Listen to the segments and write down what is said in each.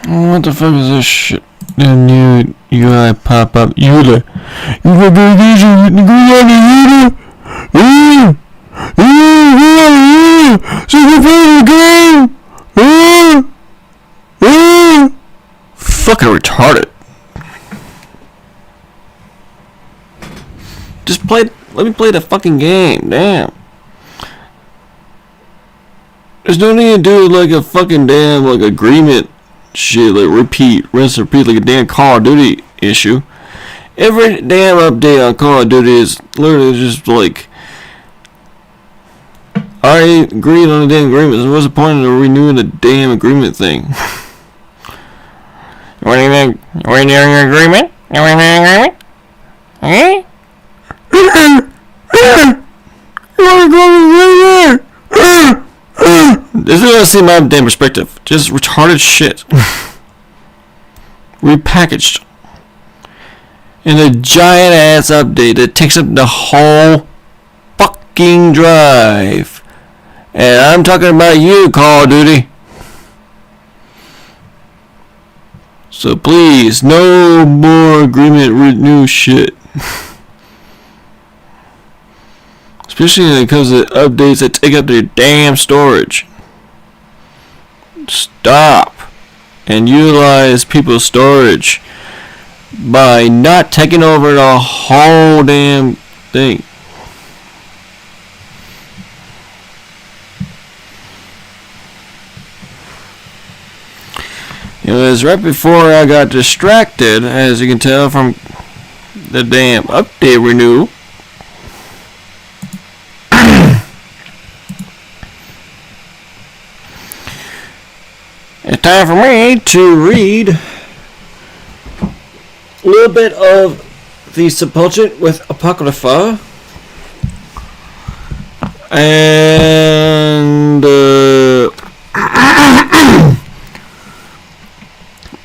What the fuck is this shit? The new UI pop up. Eula. You got the vision. Go on the Eula. So you play the game. Fucking retarded. Just play. Let me play the fucking game. Damn. There's no need to do like a fucking damn like agreement shit, like rinse repeat like a damn Call of Duty issue. Every damn update on Call of Duty is literally just like, I already agreed on the damn agreement, so what's the point of renewing the damn agreement thing? What do you think? We're in your agreement? You want an agreement? Eh? This is gonna see my damn perspective. Just retarded shit. Repackaged. In a giant ass update that takes up the whole fucking drive. And I'm talking about you, Call of Duty. So please, no more agreement renew shit. Especially when it comes to updates that take up their damn storage. Stop and utilize people's storage by not taking over the whole damn thing. It was right before I got distracted, as you can tell from the damn update renewal. It's time for me to read a little bit of the Sepulchre with Apocrypha and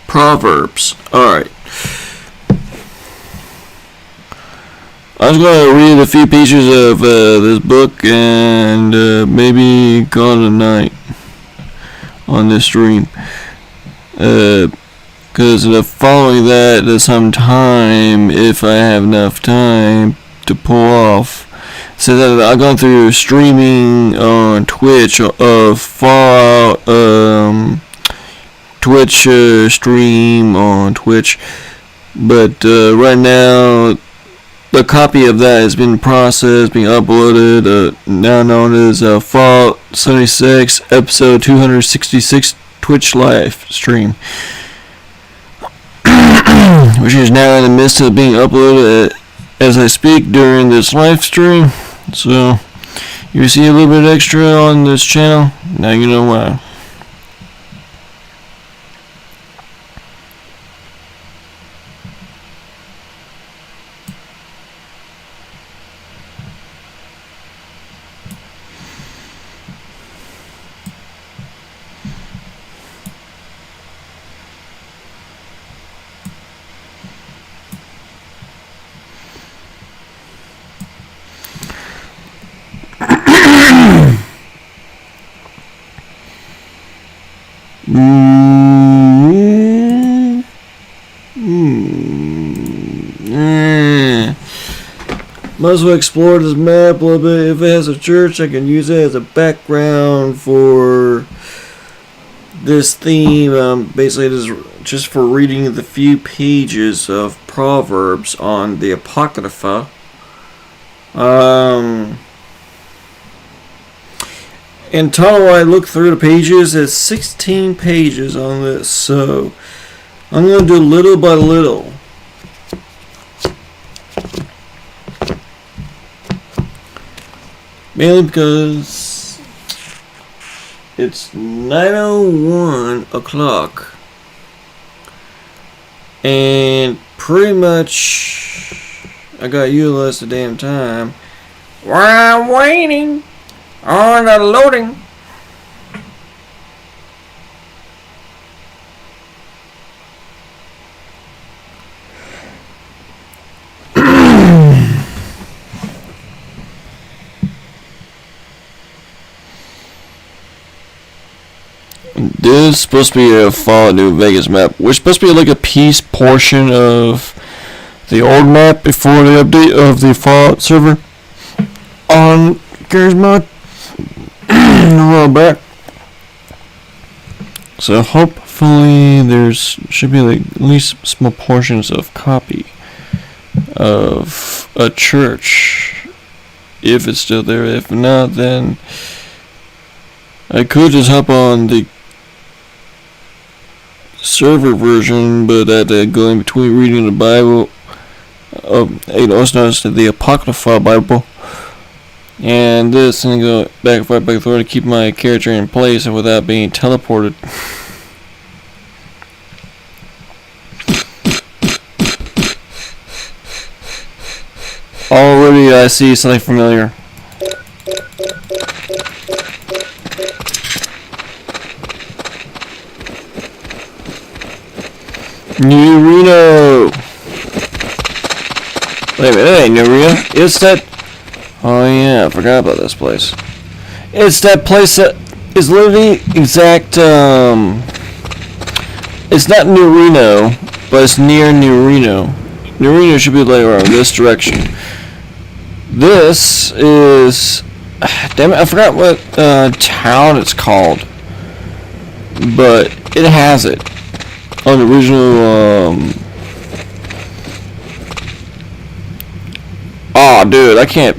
Proverbs. Alright. I was going to read a few pages of this book and maybe call it a night on this stream, because following that some time, if I have enough time to pull off, so that I've gone through streaming on Twitch of Fallout, Twitch stream on Twitch, but right now the copy of that has been processed, being uploaded, now known as Fallout 76 episode 266 Twitch live stream, which is now in the midst of being uploaded as I speak during this live stream. So you see a little bit extra on this channel, now you know why. Might as well explore this map a little bit. If it has a church, I can use it as a background for this theme. Basically, it is just for reading the few pages of Proverbs on the Apocrypha. In total, I looked through the pages. There's 16 pages on this, so I'm going to do little by little. Mainly because it's 9:01 o'clock, and pretty much I got utilized the damn time while I'm waiting on the loading. This is supposed to be a Fallout New Vegas map. We're supposed to be like a piece portion of the old map before the update of the Fallout server on GARRY'S MOD a while back. So hopefully there's should be like at least small portions of copy of a church, if it's still there. If not, then I could just hop on the server version, but I had to go in between reading the Bible. It's known the Apocrypha Bible, and this, and go back and forth to keep my character in place and without being teleported. Already I see something familiar. New Reno! Wait a minute, it ain't New Reno. It's that... Oh yeah, I forgot about this place. It's that place that is literally exact, it's not New Reno, but it's near New Reno. New Reno should be like around this direction. This is... Damn it, I forgot what town it's called. But it has it. On the original, Aw, dude, I can't...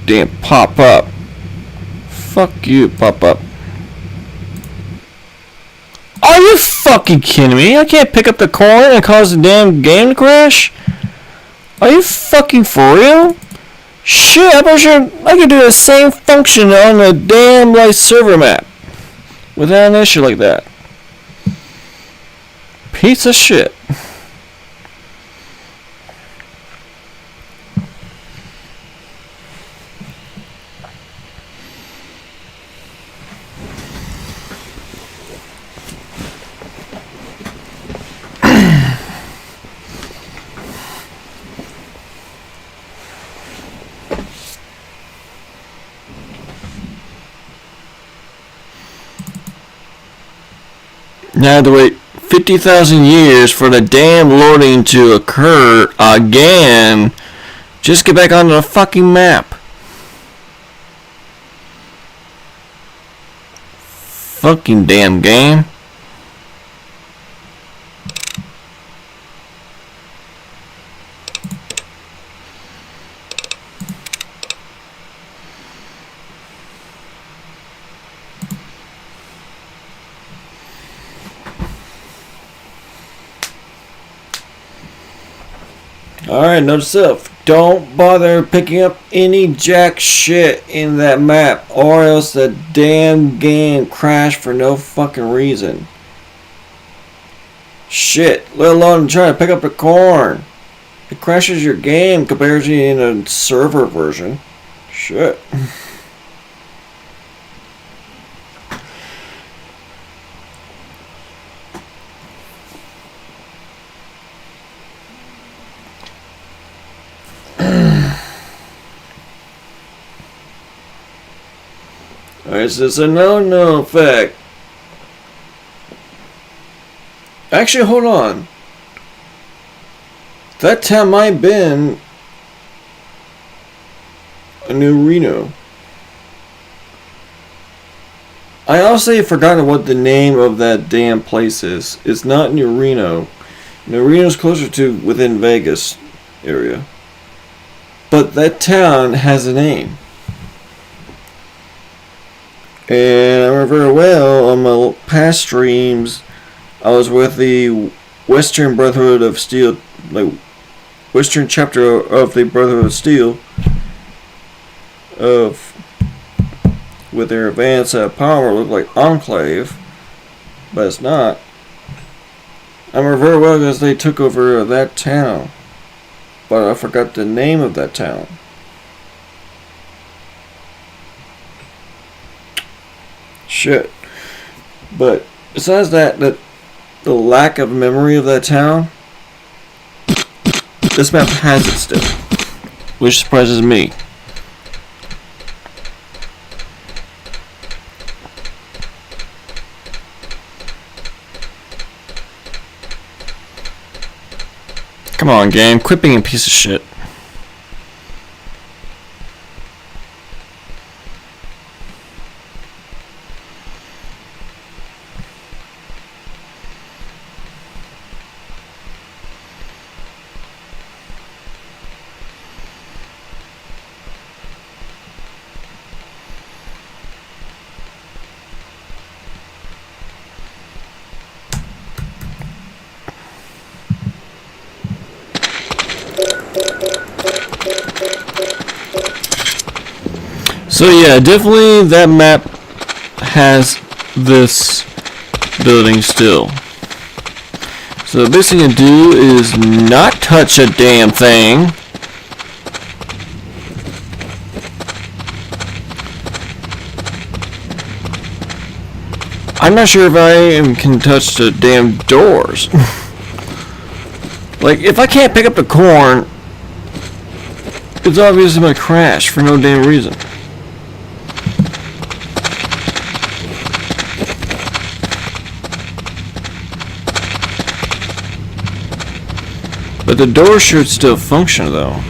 Damn, pop up. Fuck you, pop up. Are you fucking kidding me? I can't pick up the coin and cause the damn game to crash? Are you fucking for real? Shit, I'm pretty sure I could do the same function on the damn like server map without an issue like that. Piece of shit. Now I have to wait 50,000 years for the damn loading to occur again. Just get back onto the fucking map. Fucking damn game. Alright, note to self. Don't bother picking up any jack shit in that map, or else the damn game crashed for no fucking reason. Shit, let alone trying to pick up a corn. It crashes your game compared to in a server version. Shit. Alright, so it's a no effect. Actually, hold on. That town might have been a New Reno. I honestly forgot what the name of that damn place is. It's not New Reno. New Reno's closer to within Vegas area. But that town has a name. And I remember very well on my past streams, I was with the Western Brotherhood of Steel, like Western chapter of the Brotherhood of Steel, with their advanced power, looked like Enclave, but it's not. I remember very well because they took over that town, but I forgot the name of that town. Shit. But besides that, the lack of memory of that town, this map has it still, which surprises me. Come on, game. Quit being a piece of shit. So yeah, definitely that map has this building still. So the best thing to do is not touch a damn thing. I'm not sure if I can touch the damn doors. Like, if I can't pick up the corn, it's obvious I'm gonna crash for no damn reason. But the door should still function though.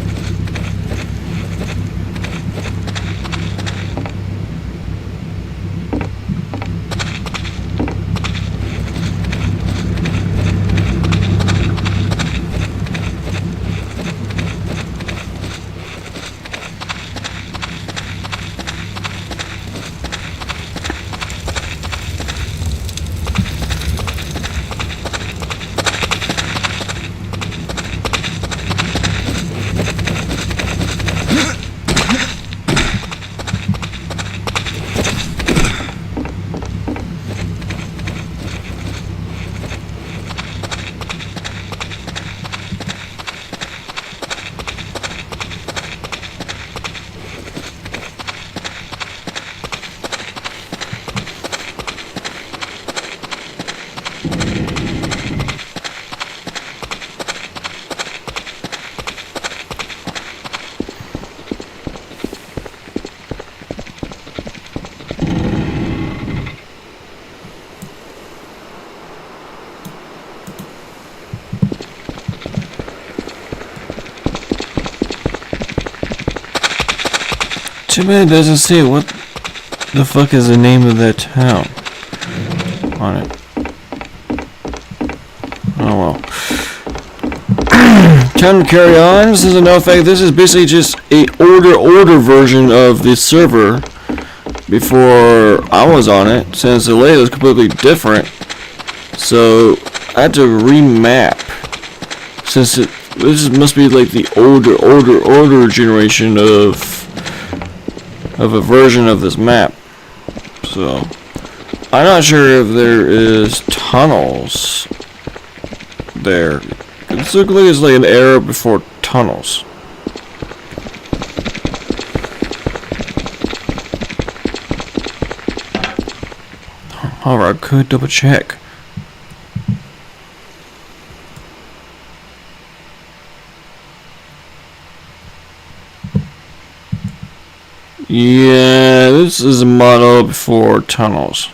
Too bad it doesn't say what the fuck is the name of that town on it. Oh well. Time to carry on. This is a no effect. This is basically just a older version of the server before I was on it, since the layout is completely different. So I had to remap, since this must be like the older generation of a version of this map. So I'm not sure if there is tunnels there. It looks like it's like an era before tunnels. Alright, I could double check. Yeah, this is a model before tunnels.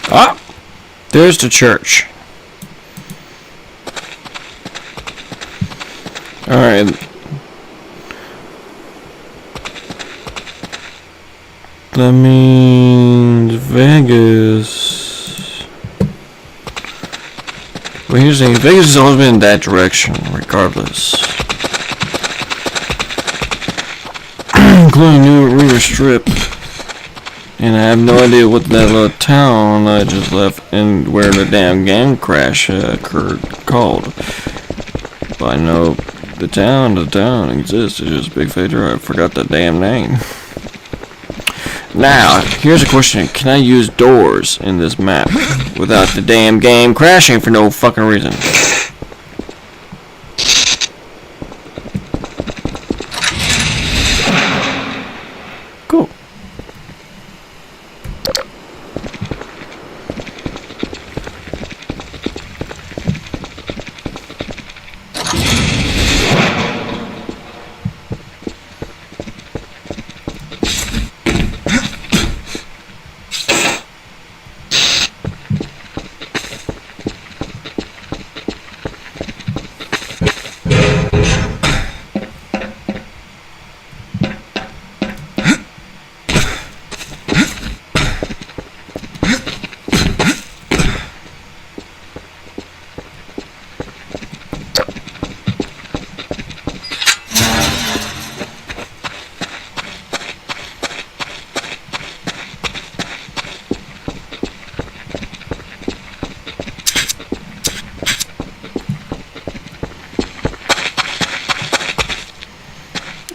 Ah! There's the church. Alright. That means Vegas. Well, here's the thing. Vegas has always been in that direction, regardless. Including New River Strip. And I have no idea what that little town I just left and where the damn gang crash occurred called. But I know the town exists. It's just Big Fake Drive. I forgot the damn name. Now, here's a question. Can I use doors in this map without the damn game crashing for no fucking reason? Cool.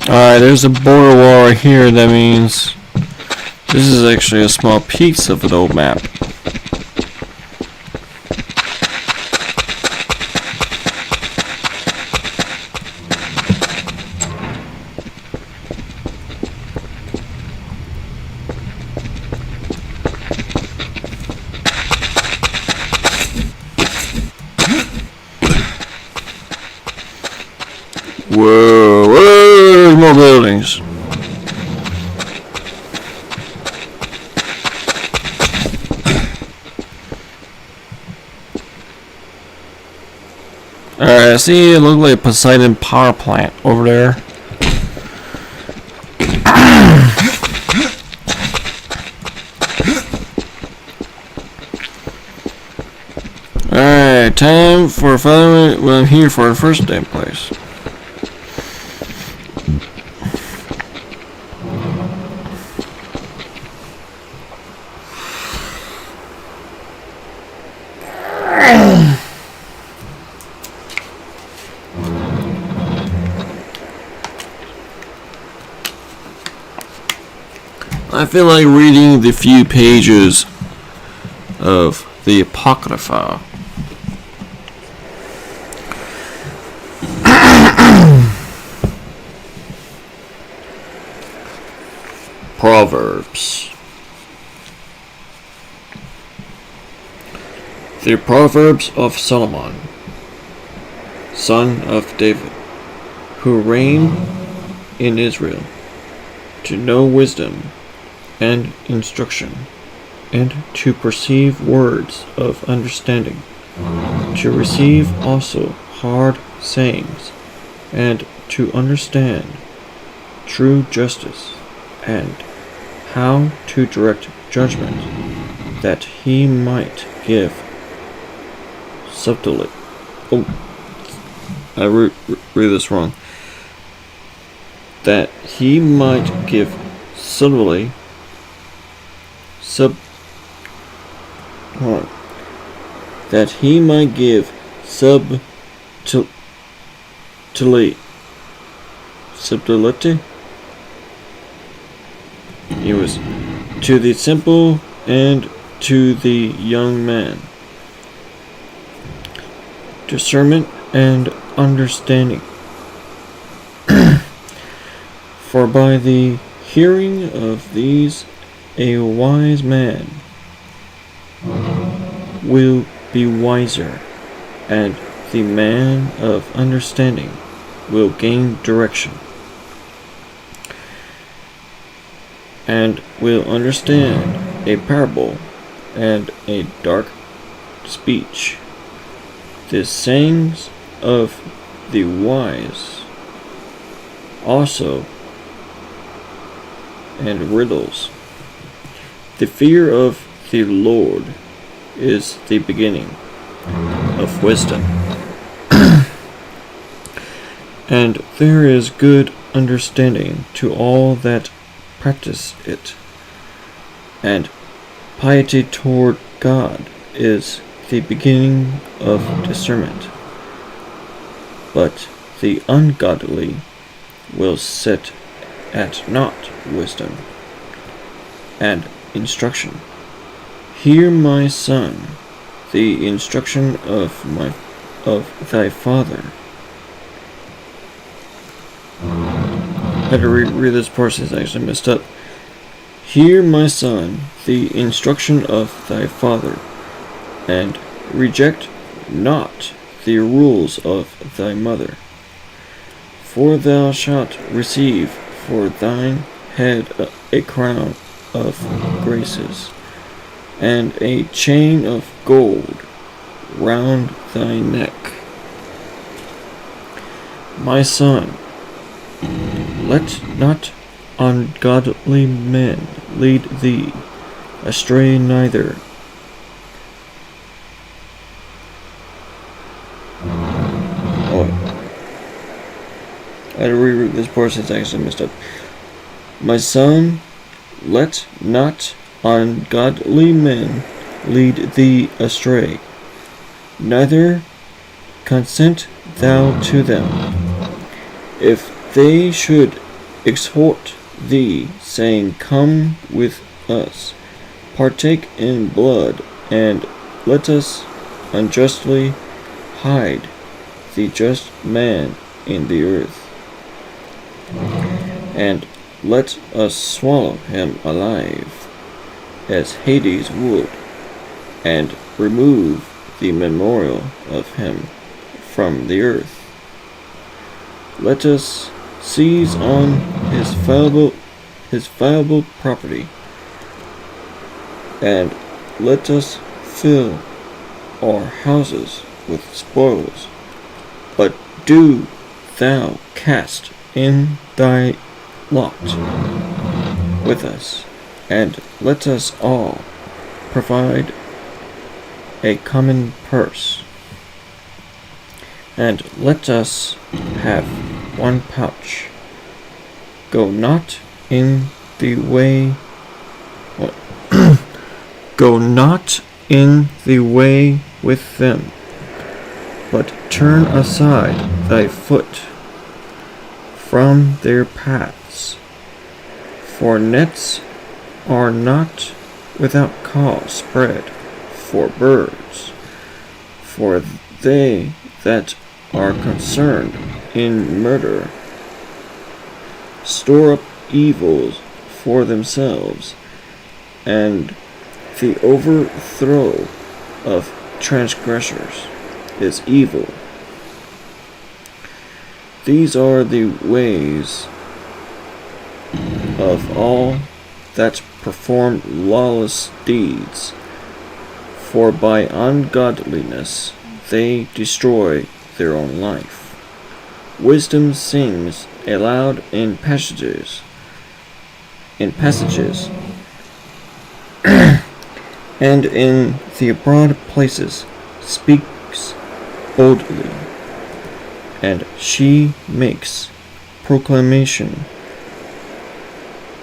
Alright, there's a border wall right here. That means this is actually a small piece of an old map. Whoa, whoa, more buildings. Alright, I see it looks like a Poseidon power plant over there. Alright, time for following what I'm here for the first damn place. I feel like reading the few pages of the Apocrypha. Proverbs. The Proverbs of Solomon, son of David, who reigned in Israel, to know wisdom and instruction, and to perceive words of understanding, to receive also hard sayings, and to understand true justice, and how to direct judgment, that he might give subtly. Oh, I read this wrong. That he might give subtly. That he might give subtlety. It was to the simple and to the young man discernment and understanding. For by the hearing of these a wise man will be wiser, and the man of understanding will gain direction, and will understand a parable and a dark speech, the sayings of the wise also, and riddles. The fear of the Lord is the beginning of wisdom, and there is good understanding to all that practice it, and piety toward God is the beginning of discernment. But the ungodly will set at naught wisdom and instruction. Hear, my son, the instruction of thy father. I had to read this part since I actually messed up. Hear, my son, the instruction of thy father, and reject not the rules of thy mother. For thou shalt receive for thine head a crown of graces, and a chain of gold round thy neck. My son, let not ungodly men lead thee astray, neither I had to reread this part since I actually messed up. My son, let not ungodly men lead thee astray, neither consent thou to them. If they should exhort thee, saying, Come with us, partake in blood, and let us unjustly hide the just man in the earth, and let us swallow him alive, as Hades would, and remove the memorial of him from the earth. Let us seize on his valuable property, and let us fill our houses with spoils. But do thou cast in thy lot with us, and let us all provide a common purse, and let us have one pouch. Go not in the way go not in the way with them, but turn aside thy foot from their paths. For nets are not without cause spread for birds, for they that are concerned in murder store up evils for themselves, and the overthrow of transgressors is evil. These are the ways of all that perform lawless deeds, for by ungodliness they destroy their own life. Wisdom sings aloud in passages, and in the broad places speaks boldly, and she makes proclamation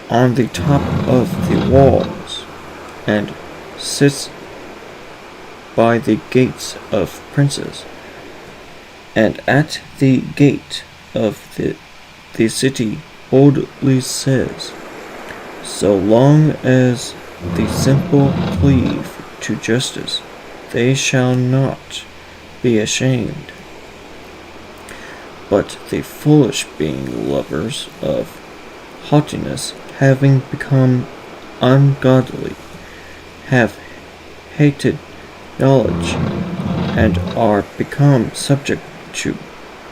on the top of the walls, and sits by the gates of princes, and at the gate of the city boldly says, so long as the simple cleave to justice, they shall not be ashamed. But the foolish, being lovers of haughtiness, having become ungodly, have hated knowledge, and are become subject to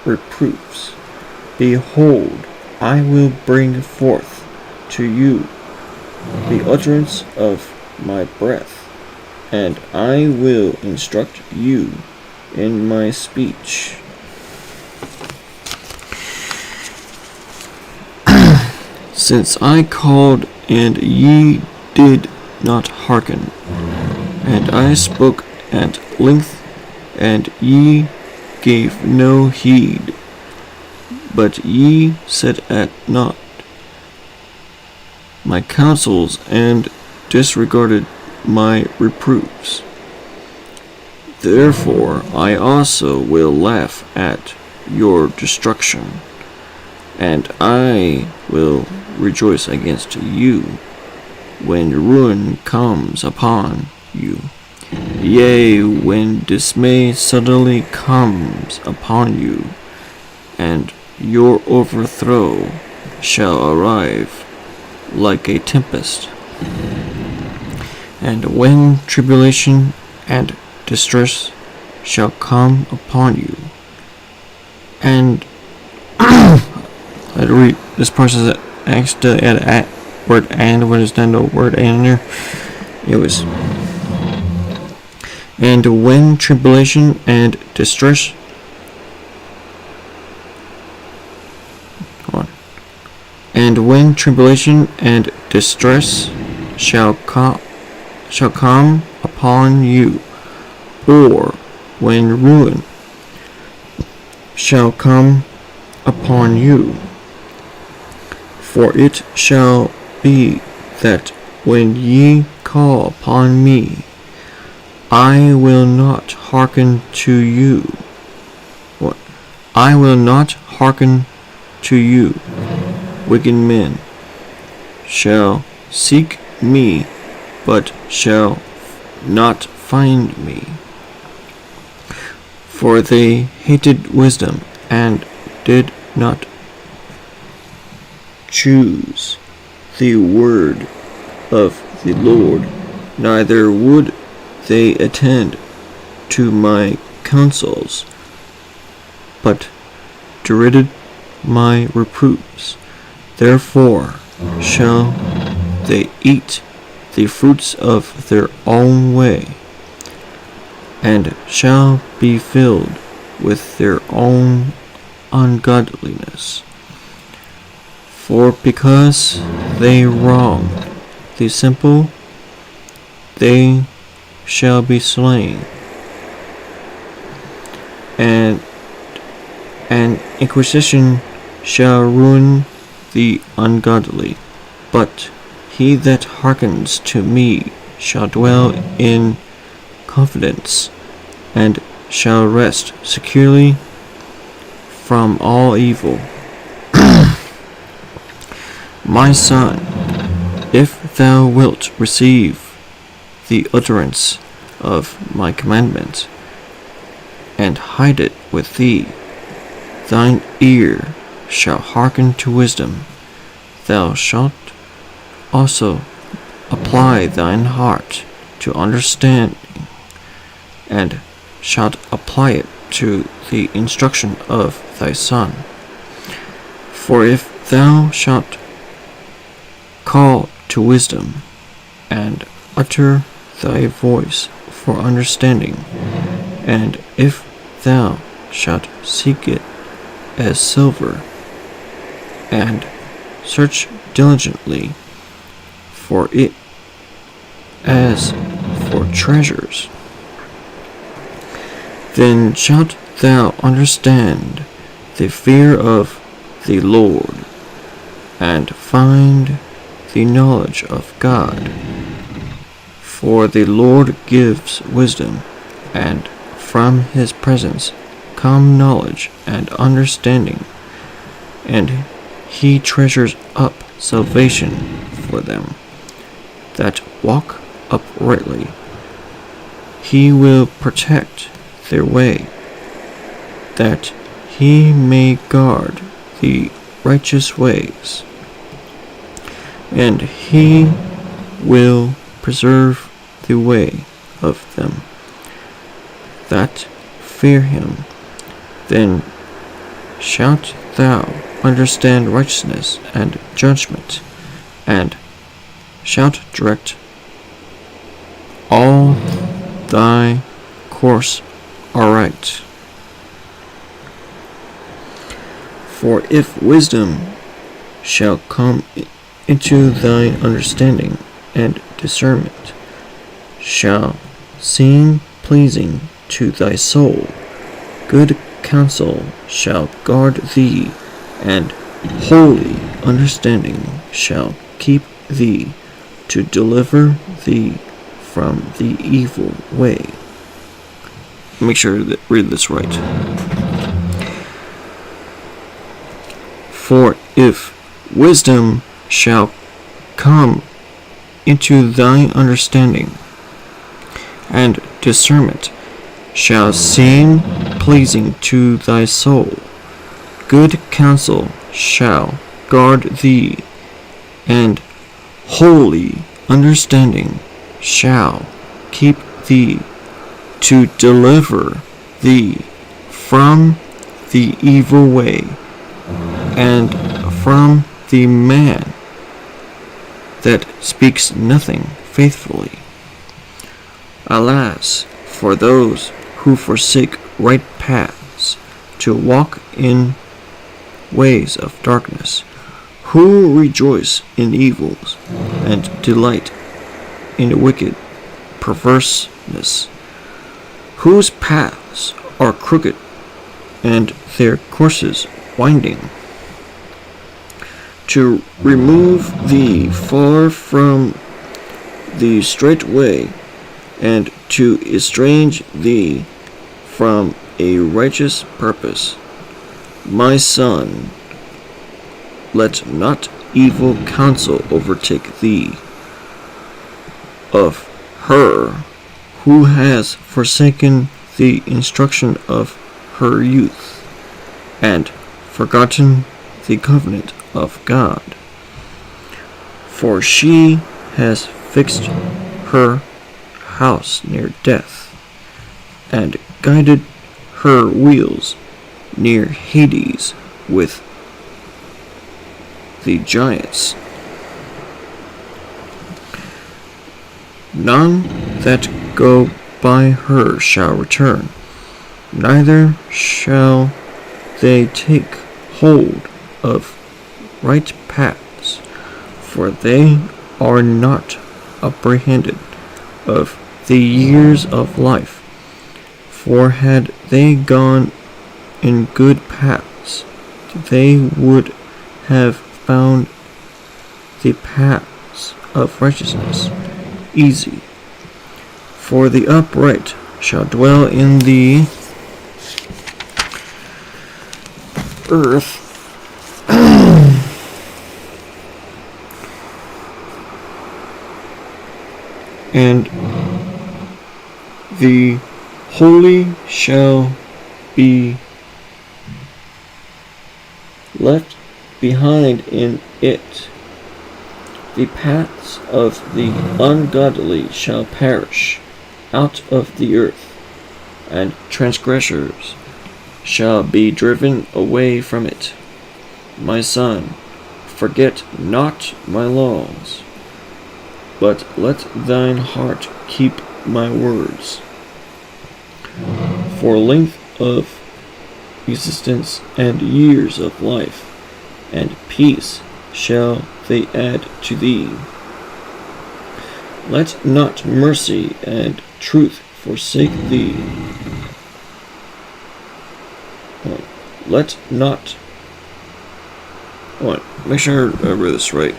reproofs. Behold, I will bring forth to you the utterance of my breath, and I will instruct you in my speech. Since I called, and ye did not hearken, and I spoke at length, and ye gave no heed, but ye set at naught my counsels, and disregarded my reproofs. Therefore I also will laugh at your destruction, and I will rejoice against you when ruin comes upon you. Yea, when dismay suddenly comes upon you, and your overthrow shall arrive like a tempest. And when tribulation and distress shall come upon you, and I'd read this process accidentally add a word and when there's not no word and in there. It was, and when tribulation and distress and when tribulation and distress shall come upon you, or when ruin shall come upon you. For it shall be that when ye call upon me, I will not hearken to you. What? I will not hearken to you. Wicked men shall seek me, but shall not find me. For they hated wisdom, and did not choose the word of the Lord, neither would they attend to my counsels, but derided my reproofs. Therefore shall they eat the fruits of their own way, and shall be filled with their own ungodliness. For because they wrong the simple, they shall be slain, and an inquisition shall ruin the ungodly. But he that hearkens to me shall dwell in confidence, and shall rest securely from all evil. My son, if thou wilt receive the utterance of my commandment, and hide it with thee, thine ear shall hearken to wisdom. Thou shalt also apply thine heart to understanding, and shalt apply it to the instruction of thy son. For if thou shalt call to wisdom, and utter thy voice for understanding, and if thou shalt seek it as silver, and search diligently for it as for treasures, then shalt thou understand the fear of the Lord, and find the knowledge of God. For the Lord gives wisdom, and from his presence come knowledge and understanding, and he treasures up salvation for them that walk uprightly. He will protect their way, that he may guard the righteous ways, and he will preserve the way of them that fear him. Then shalt thou understand righteousness and judgment, and shalt direct all thy course aright. For if wisdom shall come into thy understanding, and discernment shall seem pleasing to thy soul, good counsel shall guard thee, and holy understanding shall keep thee, to deliver thee from the evil way. Make sure to read this right. For if wisdom shall come into thy understanding, and discernment shall seem pleasing to thy soul, good counsel shall guard thee, and holy understanding shall keep thee, to deliver thee from the evil way, and from the man that speaks nothing faithfully. Alas, for those who forsake right paths, to walk in ways of darkness, who rejoice in evils, and delight in wicked perverseness, whose paths are crooked, and their courses winding, to remove thee far from the straight way, and to estrange thee from a righteous purpose. My son, let not evil counsel overtake thee, of her who has forsaken the instruction of her youth, and forgotten the covenant of God. For she has fixed her house near death, and guided her wheels near Hades with the giants. None that go by her shall return, neither shall they take hold of right paths, for they are not apprehended of the years of life. For had they gone in good paths, they would have found the paths of righteousness easy. For the upright shall dwell in the earth, and the holy shall be left behind in it. The paths of the ungodly shall perish out of the earth, and transgressors shall be driven away from it. My son, forget not my laws, but let thine heart keep my words. For length of existence and years of life, and peace shall they add to thee. Let not mercy and truth forsake thee. Make sure I read this right.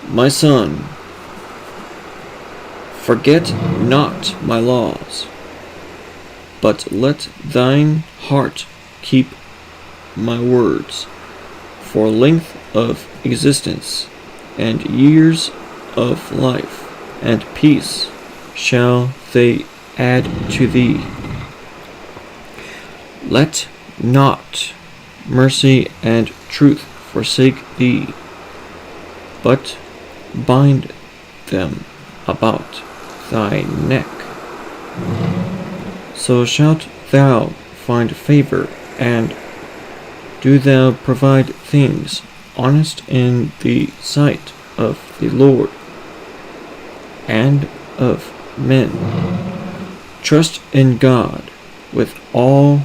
My son, forget not my laws, but let thine heart keep my words. For length of existence and years of life and peace shall they add to thee. Let not mercy and truth forsake thee, but bind them about thy neck. So shalt thou find favor, and do thou provide things honest in the sight of the Lord, and of men. Trust in God with all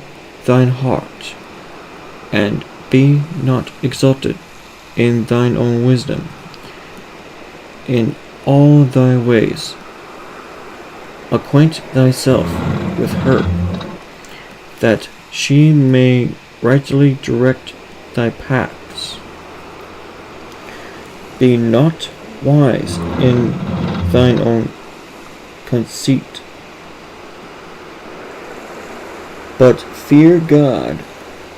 thine heart, and be not exalted in thine own wisdom. In all thy ways acquaint thyself with her, that she may rightly direct thy paths. Be not wise in thine own conceit, but fear God,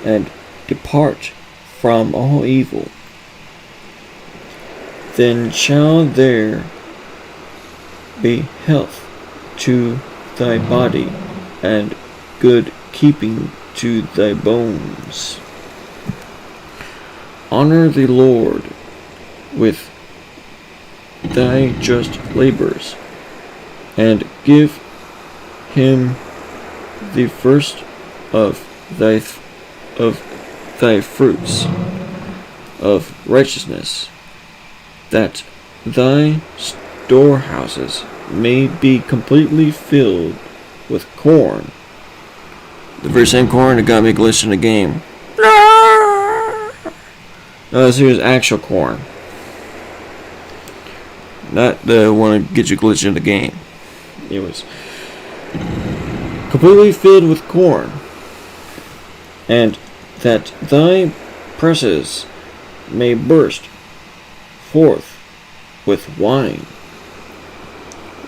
and depart from all evil. Then shall there be health to thy body, and good keeping to thy bones. Honor the Lord with thy just labors, and give him the first of thy fruits of righteousness, that thy storehouses may be completely filled with corn. The very same corn that got me glitched in the game. No, this here's actual corn. Not the one that gets you glitched in the game. It was completely filled with corn. And that thy presses may burst forth with wine.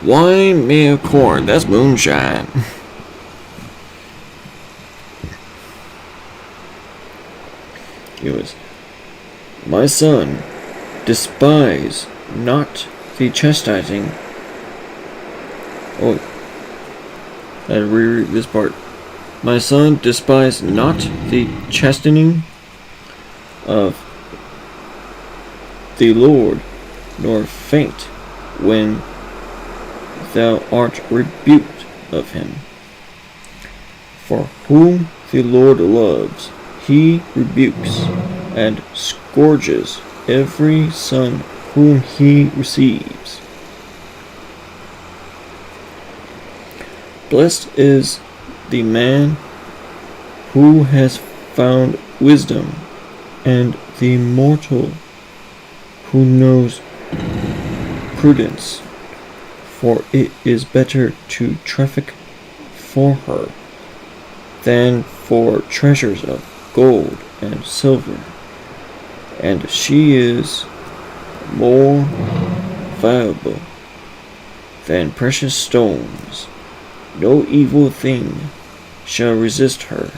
Wine made of corn, that's moonshine. It was, my son, despise not the chastising. Oh, I had to reread this part. My son, despise not the chastening of the Lord, nor faint when thou art rebuked of him. For whom the Lord loves, he rebukes and scourges every son whom he receives. Blessed is the man who has found wisdom, and the mortal who knows prudence, for it is better to traffic for her than for treasures of gold and silver, and she is more valuable than precious stones. No evil thing shall resist her.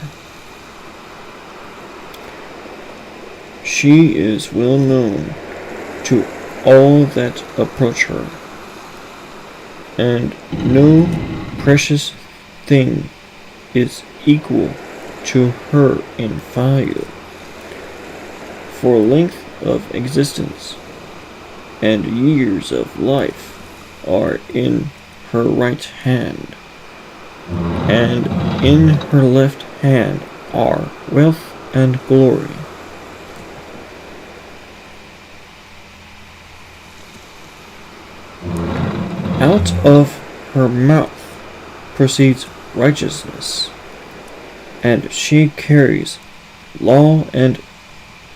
She is well known to all that approach her, and no precious thing is equal to her in value. For length of existence and years of life are in her right hand, and in her left hand are wealth and glory. Out of her mouth proceeds righteousness, and she carries law and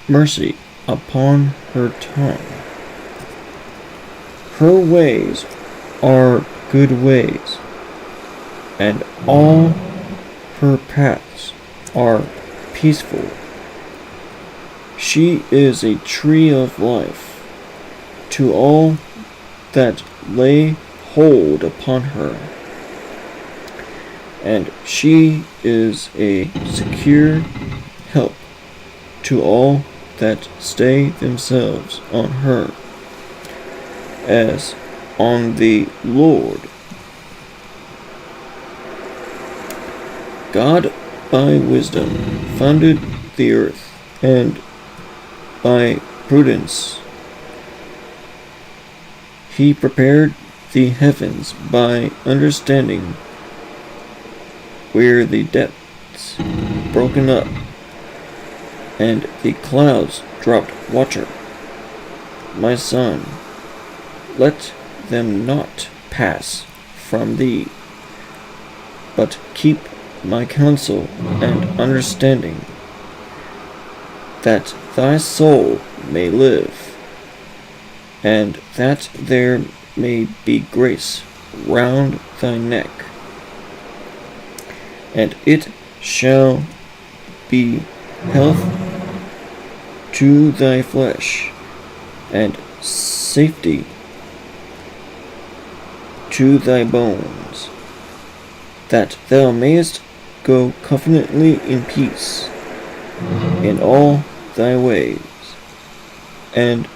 mercy upon her tongue. Her ways are good ways, and all her paths are peaceful. She is a tree of life to all that lay hold upon her, and she is a secure help to all that stay themselves on her, as on the Lord. God by wisdom founded the earth, and by prudence he prepared the heavens. By understanding were the depths broken up, and the clouds dropped water. My son, let them not pass from thee, but keep my counsel and understanding, that thy soul may live, and that there may be grace round thy neck, and it shall be health to thy flesh, and safety to thy bones, that thou mayest go confidently in peace in all thy ways, and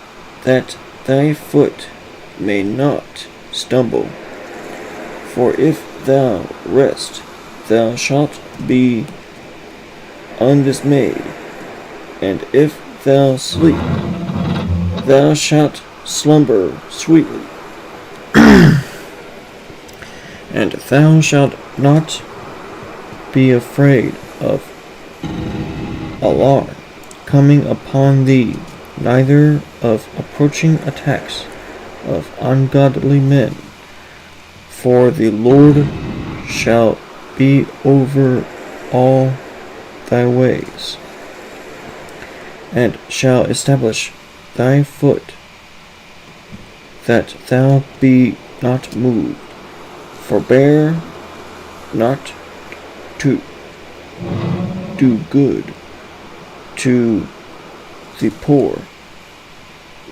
that thy foot may not stumble. For if thou rest, thou shalt be undismayed, and if thou sleep, thou shalt slumber sweetly. And thou shalt not be afraid of alarm coming upon thee, neither of approaching attacks of ungodly men. For the Lord shall be over all thy ways, and shall establish thy foot, that thou be not moved. Forbear not to do good to the poor,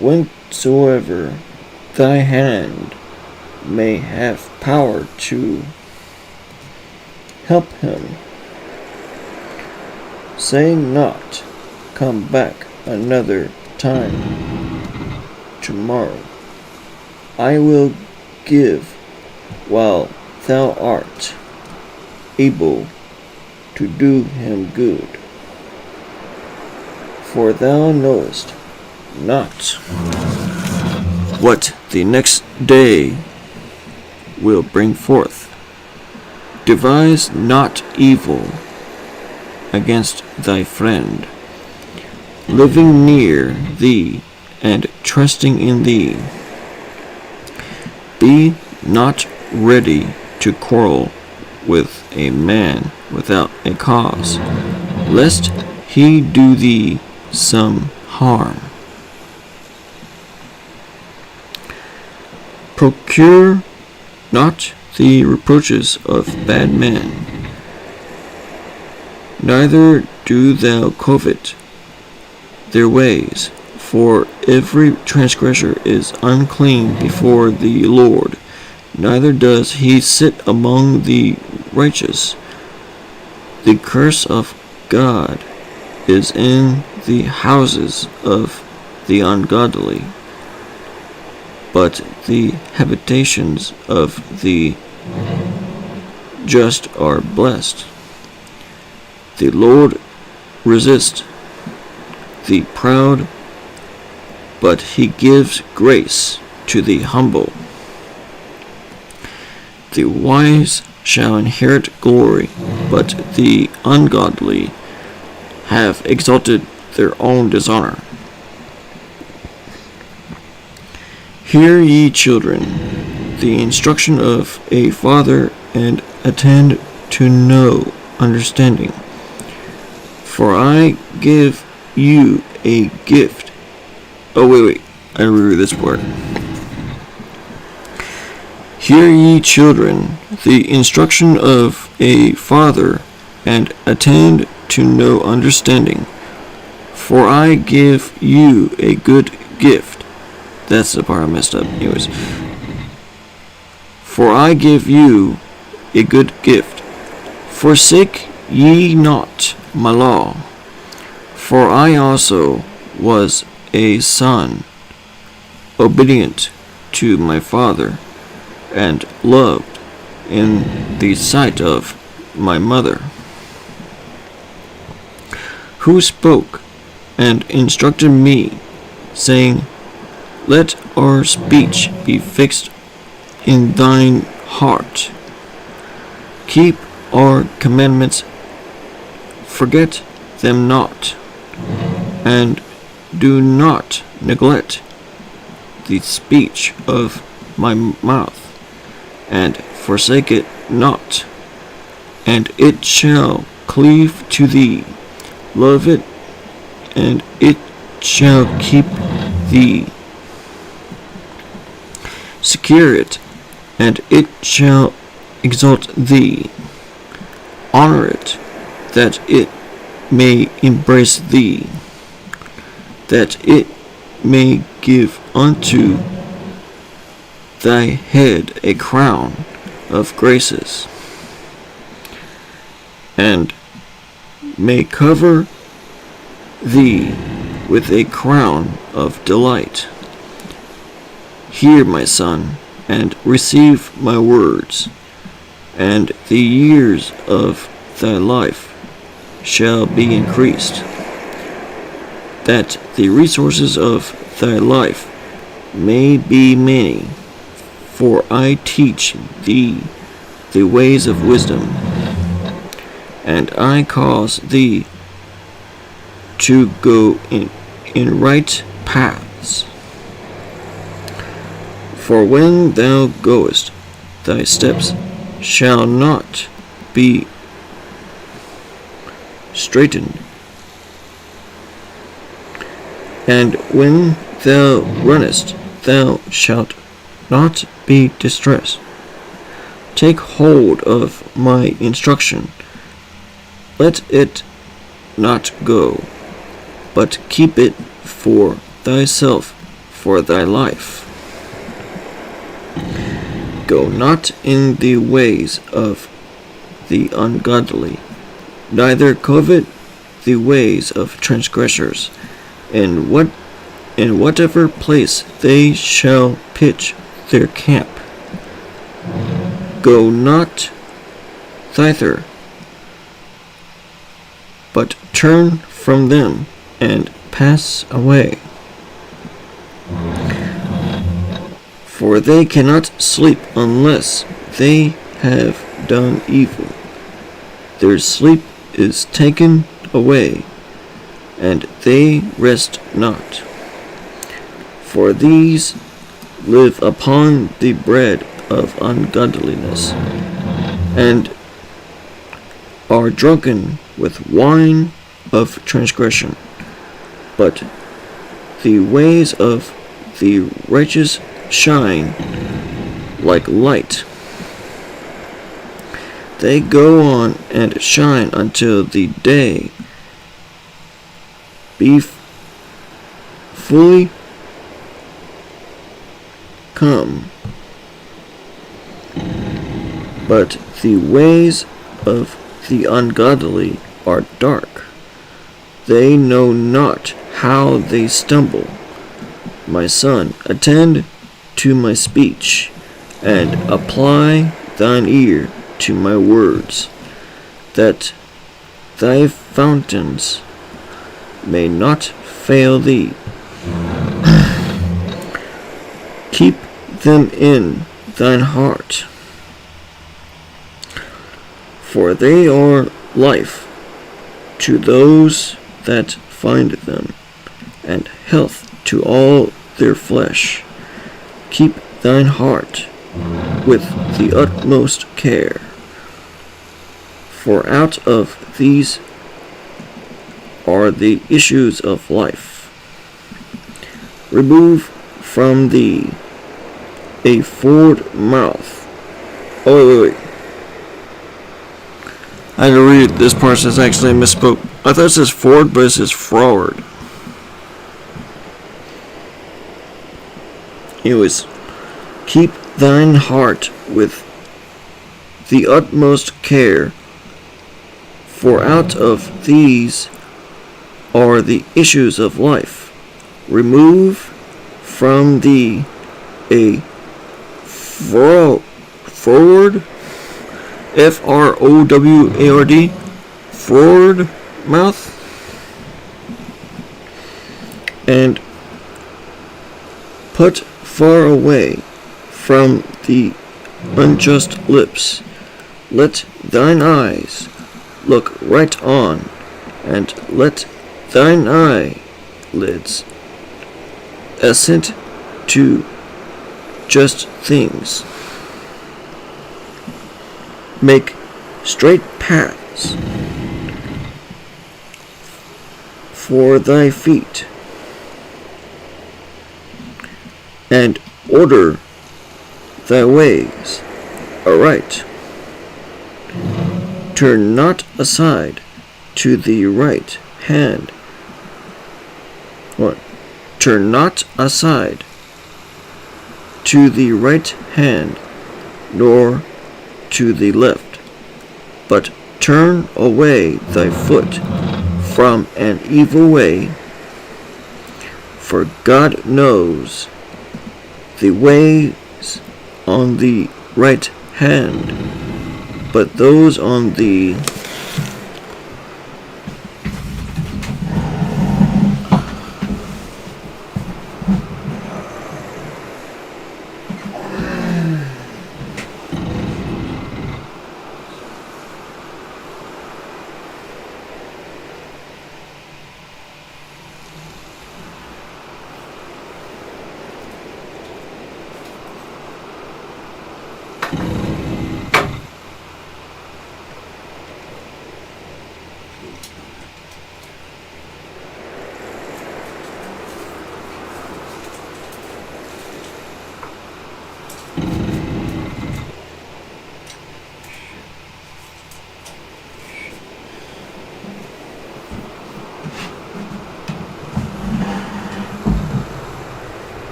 whensoever thy hand may have power to help him. Say not, come back another time, tomorrow. I will give while thou art able to do him good. For thou knowest not what the next day will bring forth. Devise not evil against thy friend, living near thee and trusting in thee. Be not ready to quarrel with a man without a cause, lest he do thee some harm. Procure not the reproaches of bad men, neither do thou covet their ways, for every transgressor is unclean before the Lord, neither does he sit among the righteous. The curse of God is in the houses of the ungodly, but the habitations of the just are blessed. The Lord resists the proud, but he gives grace to the humble. The wise shall inherit glory, but the ungodly have exalted their own dishonor. Hear ye, children, the instruction of a father, and attend to know understanding. For I give you a gift. Oh, wait, I reread this part. Hear ye, children, the instruction of a father, and attend to know understanding. For I give you a good gift. That's the part I messed up. Anyways. For I give you a good gift. Forsake ye not my law. For I also was a son, obedient to my father, and loved in the sight of my mother, who spoke and instructed me, saying, Let our speech be fixed in thine heart. Keep our commandments, forget them not, and do not neglect the speech of my mouth. and forsake it not, and it shall cleave to thee. Love it, and it shall keep thee. Secure it, and it shall exalt thee. Honor it, that it may embrace thee, that it may give unto thy head a crown of graces, and may cover thee with a crown of delight. Hear, my son, and receive my words, and the years of thy life shall be increased, that the resources of thy life may be many, for I teach thee the ways of wisdom, and I cause thee to go in right paths. For when thou goest, thy steps shall not be straitened, and when thou runnest, thou shalt not be distressed. Take hold of my instruction, let it not go, but keep it for thyself, for thy life. Go not in the ways of the ungodly, neither covet the ways of transgressors, in whatever place they shall pitch their camp. Go not thither, but turn from them and pass away. For they cannot sleep unless they have done evil. Their sleep is taken away, and they rest not. For these live upon the bread of ungodliness, and are drunken with wine of transgression. But the ways of the righteous shine like light. They go on and shine until the day be fully come. But the ways of the ungodly are dark. They know not how they stumble. My son, attend to my speech, and apply thine ear to my words, that thy fountains may not fail thee. Keep them in thine heart, for they are life to those that find them, and health to all their flesh. Keep thine heart with the utmost care, for out of these are the issues of life. Remove from thee a forward mouth. Oh, wait. I had to read this part since I actually misspoke. I thought it says forward, but it says froward. Anyways, keep thine heart with the utmost care, for out of these are the issues of life. Remove from thee a forward, F-R-O-W-A-R-D, forward mouth, and put far away from the unjust lips. Let thine eyes look right on, and let thine eyelids assent to just things. make straight paths for thy feet, and order thy ways aright. Turn not aside to the right hand. What? Turn not aside to the right hand, nor to the left, but turn away thy foot from an evil way, for God knows the ways on the right hand, but those on the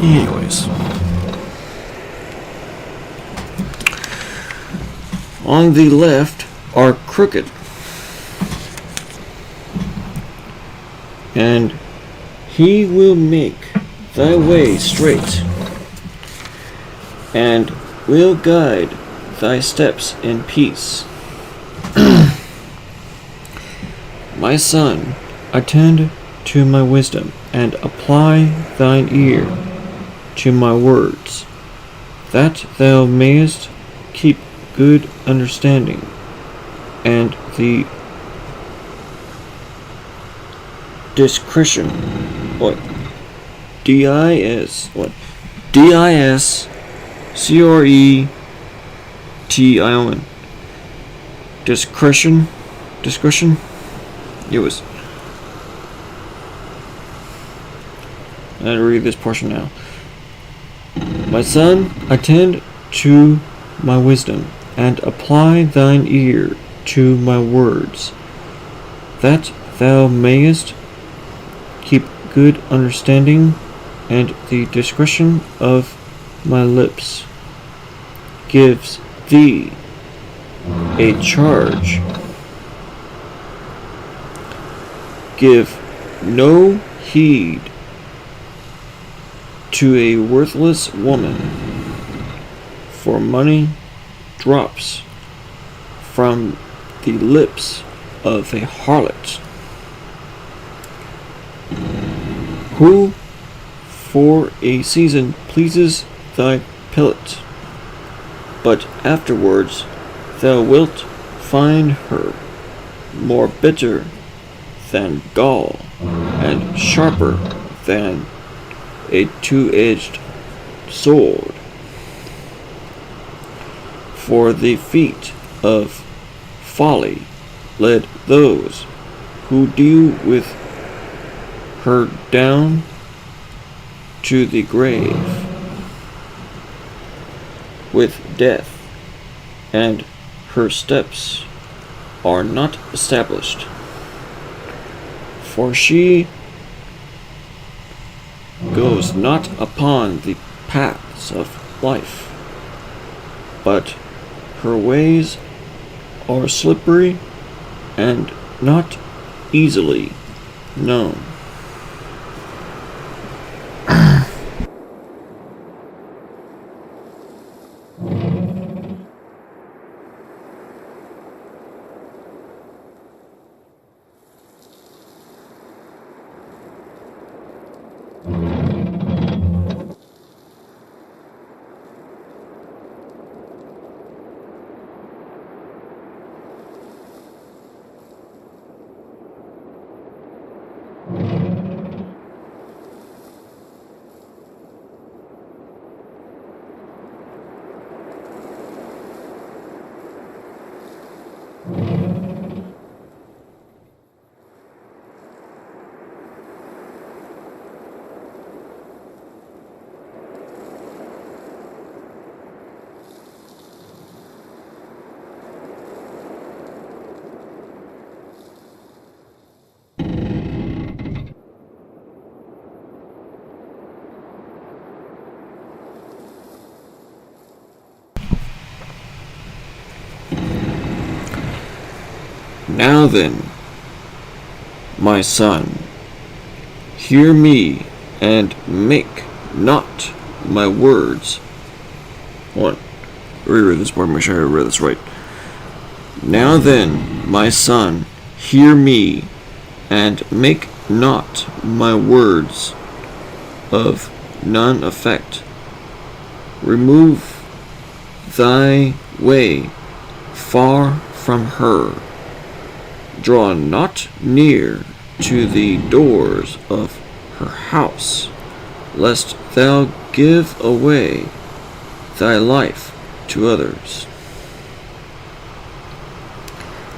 anyways. On the left are crooked, and he will make thy way straight, and will guide thy steps in peace. My son, attend to my wisdom, and apply thine ear to my words, that thou mayest keep good understanding, and the discretion, what? D-I-S-C-R-E-T-I-O-N. Discretion? It was. I had to read this portion now. My son, attend to my wisdom, and apply thine ear to my words, that thou mayest keep good understanding, and the discretion of my lips gives thee a charge. Give no heed to a worthless woman, for money drops from the lips of a harlot, who for a season pleases thy palate, but afterwards thou wilt find her more bitter than gall, and sharper than a two-edged sword. For the feet of folly led those who deal with her down to the grave with death, and her steps are not established. For she goes not upon the paths of life, but her ways are slippery and not easily known. Now then, my son, hear me and make not my words. Hold on. Reread this part, make sure I read this right. Now then, my son, hear me and make not my words of none effect. Remove thy way far from her. Draw not near to the doors of her house, lest thou give away thy life to others,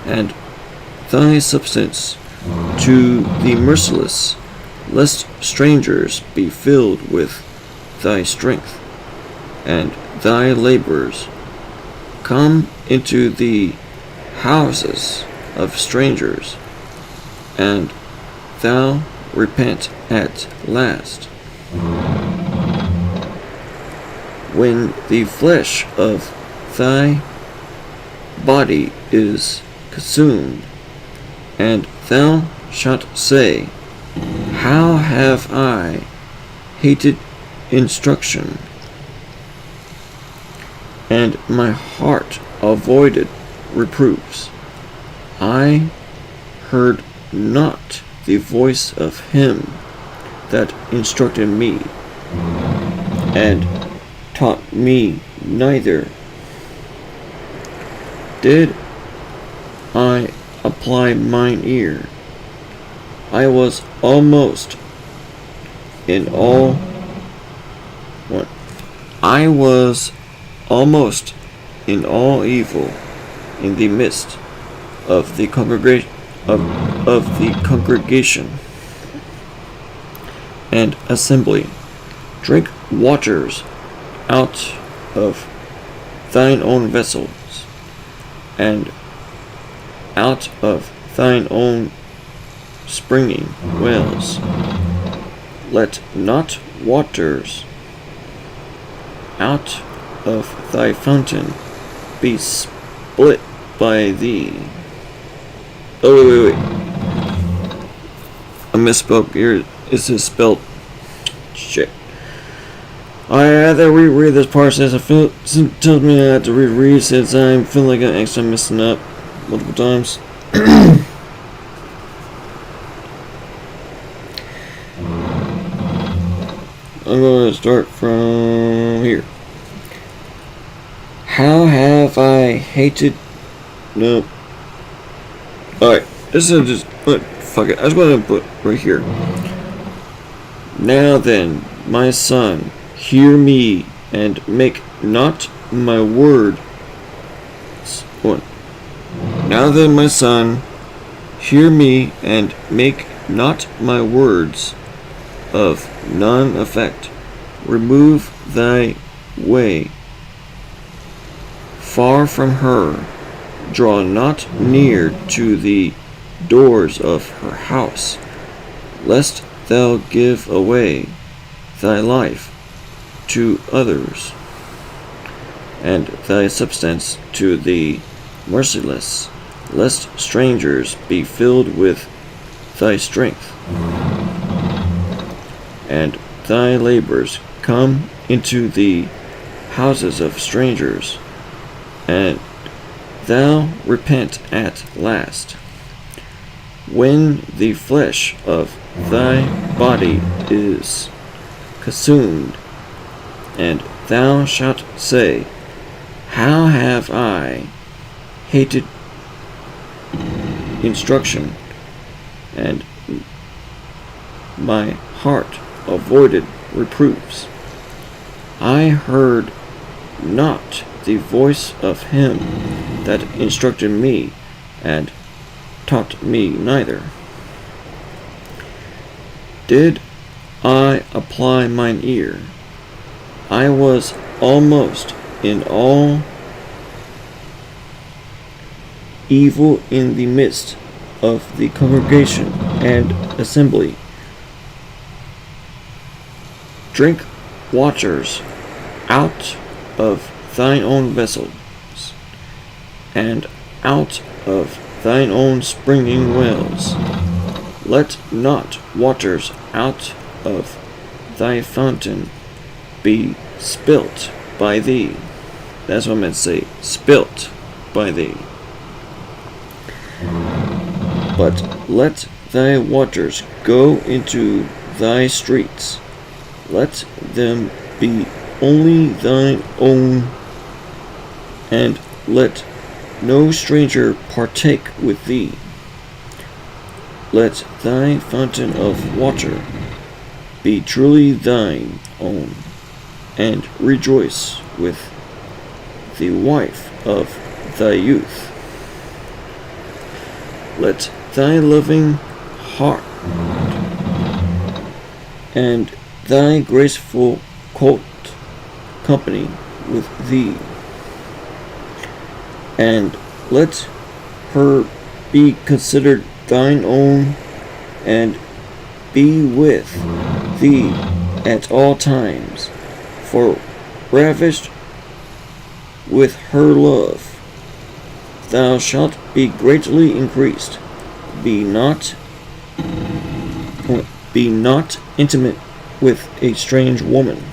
and thy substance to the merciless, lest strangers be filled with thy strength, and thy labors come into the houses of strangers, and thou repent at last. When the flesh of thy body is consumed, and thou shalt say, how have I hated instruction, and my heart avoided reproofs. I heard not the voice of him that instructed me, and taught me neither did I apply mine ear. I was almost in all I was almost in all evil in the midst of the congregation and assembly. Drink waters out of thine own vessels, and out of thine own springing wells. Let not waters out of thy fountain be split by thee. Oh, wait. I misspoke here. Is this spelled? Shit. I rather reread this part since it tells me I have to reread since I'm feeling like I'm actually messing up multiple times. I'm going to start from here. How have I hated... No. Alright, this is just... Fuck it, I just want to put right here. Now then, my son, hear me, and make not my word... Now then, my son, hear me, and make not my words of none effect. Remove thy way far from her. draw not near to the doors of her house, lest thou give away thy life to others, and thy substance to the merciless, lest strangers be filled with thy strength, and thy labors come into the houses of strangers, and thou repent at last, when the flesh of thy body is consumed, and thou shalt say, How have I hated instruction, and my heart avoided reproofs. I heard not the voice of him that instructed me, and taught me neither. Did I apply mine ear, I was almost in all evil in the midst of the congregation and assembly. Drink waters out of thine own vessels, and out of thine own springing wells. Let not waters out of thy fountain be spilt by thee. That's what I meant to say, spilt by thee. But let thy waters go into thy streets. Let them be only thine own, and let no stranger partake with thee. Let thy fountain of water be truly thine own, and rejoice with the wife of thy youth. Let thy loving heart and thy graceful coat company with thee, and let her be considered thine own, and be with thee at all times, for ravished with her love thou shalt be greatly increased. Be not intimate with a strange woman,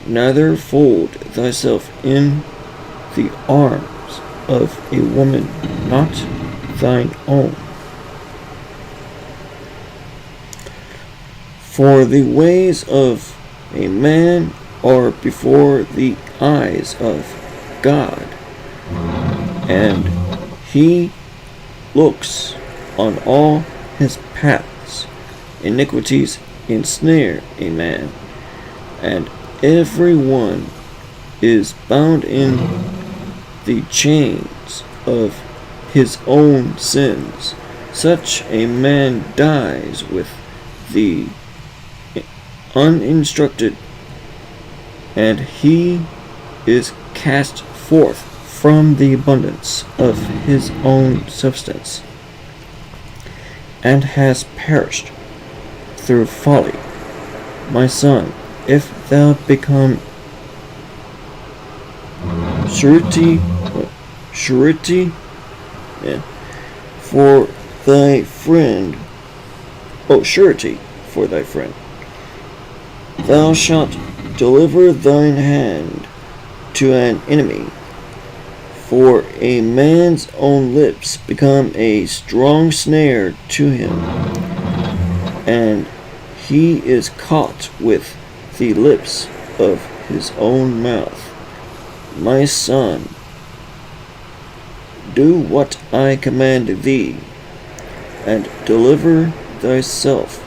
neither fold thyself in the arms of a woman not thine own. For the ways of a man are before the eyes of God, and he looks on all his paths. Iniquities ensnare a man, and every one is bound in the chains of his own sins. Such a man dies with the uninstructed, and he is cast forth from the abundance of his own substance, and has perished through folly. My son, if thou become surety for thy friend, surety for thy friend, thou shalt deliver thine hand to an enemy. For a man's own lips become a strong snare to him, and he is caught with the lips of his own mouth. My son, do what I command thee, and deliver thyself,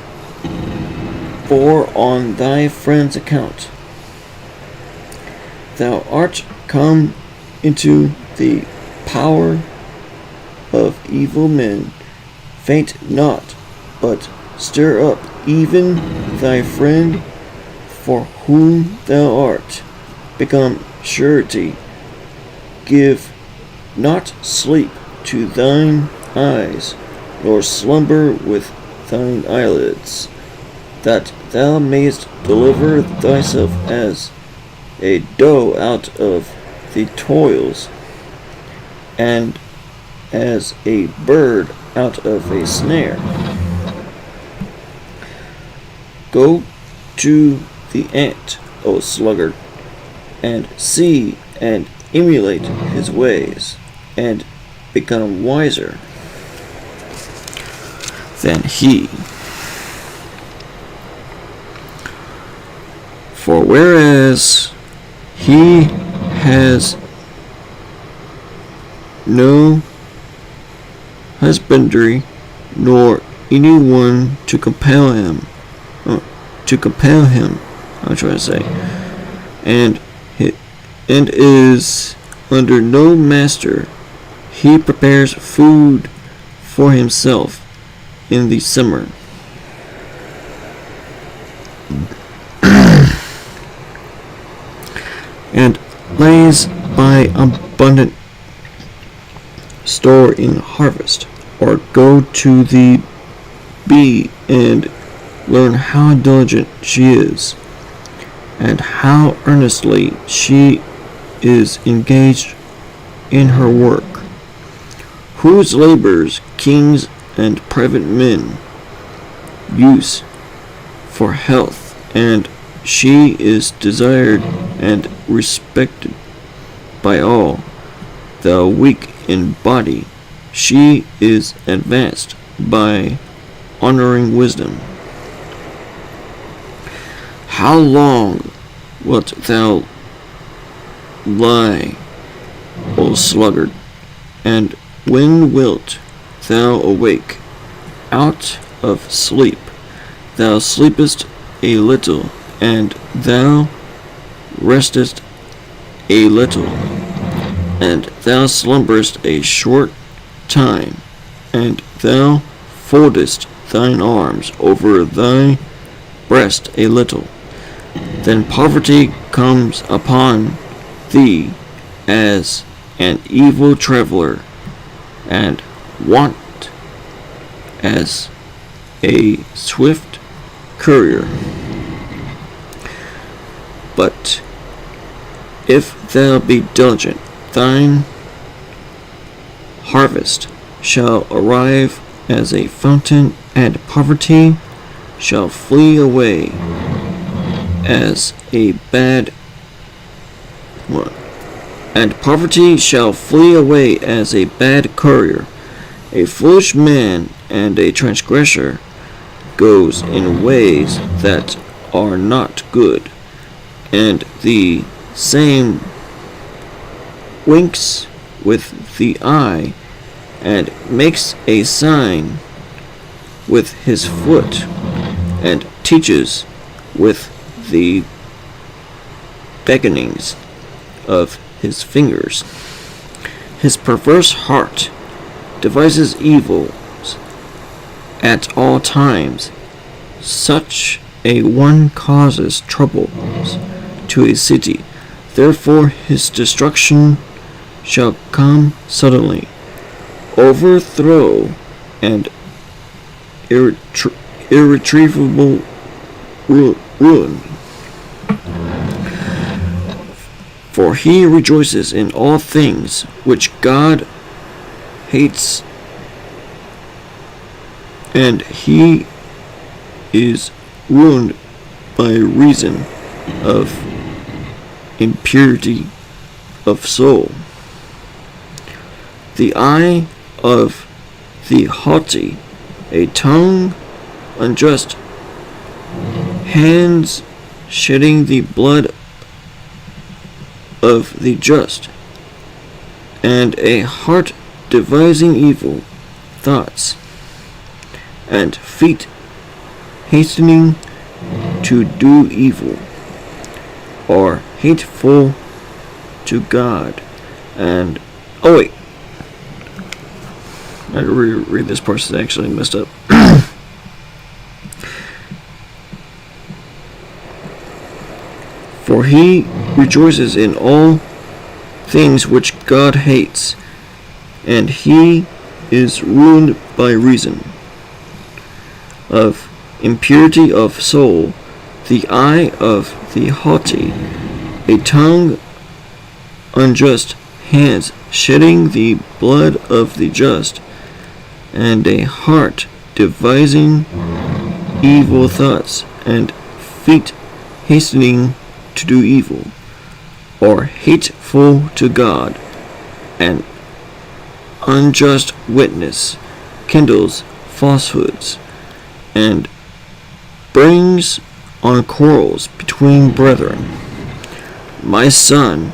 for on thy friend's account thou art come into the power of evil men. Faint not, but stir up even thy friend for whom thou art become surety. Give not sleep to thine eyes, nor slumber with thine eyelids, that thou mayest deliver thyself as a doe out of the toils, and as a bird out of a snare. Go to the ant, O sluggard, and see and emulate his ways, and become wiser than he. For whereas he has no husbandry, nor anyone to compel him, I'm trying to say, and is under no master, he prepares food for himself in the summer. And lays by abundant store in harvest. Or go to the bee and learn how diligent she is, and how earnestly she is engaged in her work, whose labors kings and private men use for health, and she is desired and respected by all. The weak in body, she is advanced by honoring wisdom. How long wilt thou lie, O sluggard, and when wilt thou awake out of sleep? Thou sleepest a little, and thou restest a little, and thou slumberest a short time, and thou foldest thine arms over thy breast a little. Then poverty comes upon thee as an evil traveler, and want as a swift courier. But if thou be diligent, thine harvest shall arrive as a fountain, and poverty shall flee away as a bad courier. A foolish man and a transgressor goes in ways that are not good, and the same winks with the eye, and makes a sign with his foot, and teaches with the beckonings of his fingers. His perverse heart devises evils at all times. Such a one causes troubles to a city. Therefore his destruction shall come suddenly, overthrow and irretrievable ruin. For he rejoices in all things which God hates, and he is ruined by reason of impurity of soul. The eye of the haughty, a tongue unjust, hands shedding the blood of the just, and a heart devising evil thoughts, and feet hastening to do evil, are hateful to God. And I had to reread this part, it's actually messed up. For he rejoices in all things which God hates, and he is ruined by reason of impurity of soul, the eye of the haughty, a tongue unjust, hands shedding the blood of the just, and a heart devising evil thoughts, and feet hastening to do evil, or hateful to God. An unjust witness kindles falsehoods, and brings on quarrels between brethren. My son,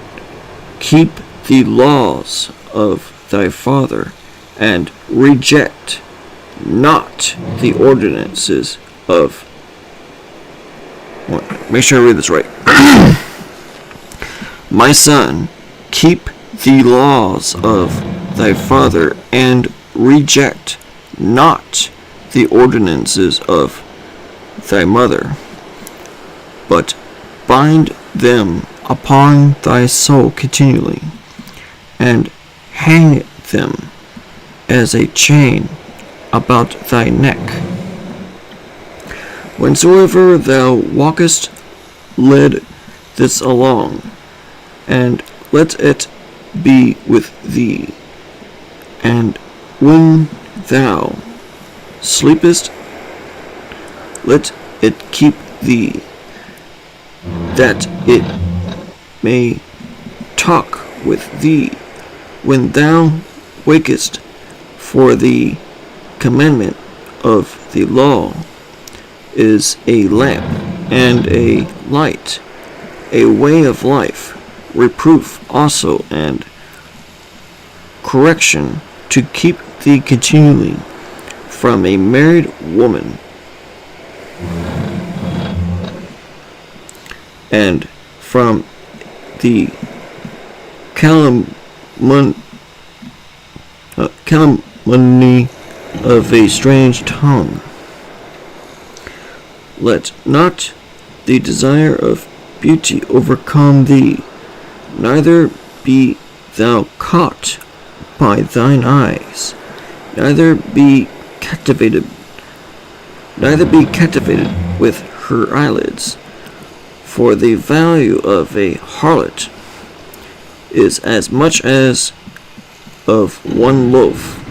keep the laws of thy father, and reject not the ordinances of... Make sure I read this right. My son, keep the laws of thy father, and reject not the ordinances of thy mother, but bind them upon thy soul continually, and hang them as a chain about thy neck. Whensoever thou walkest, lead this along, and let it be with thee. And when thou sleepest, let it keep thee, that it may talk with thee when thou wakest. For the commandment of the law is a lamp and a light, a way of life, reproof also and correction, to keep thee continually from a married woman, and from the calumny of a strange tongue. Let not the desire of beauty overcome thee, neither be thou caught by thine eyes, neither be captivated with her eyelids. For the value of a harlot is as much as of one loaf,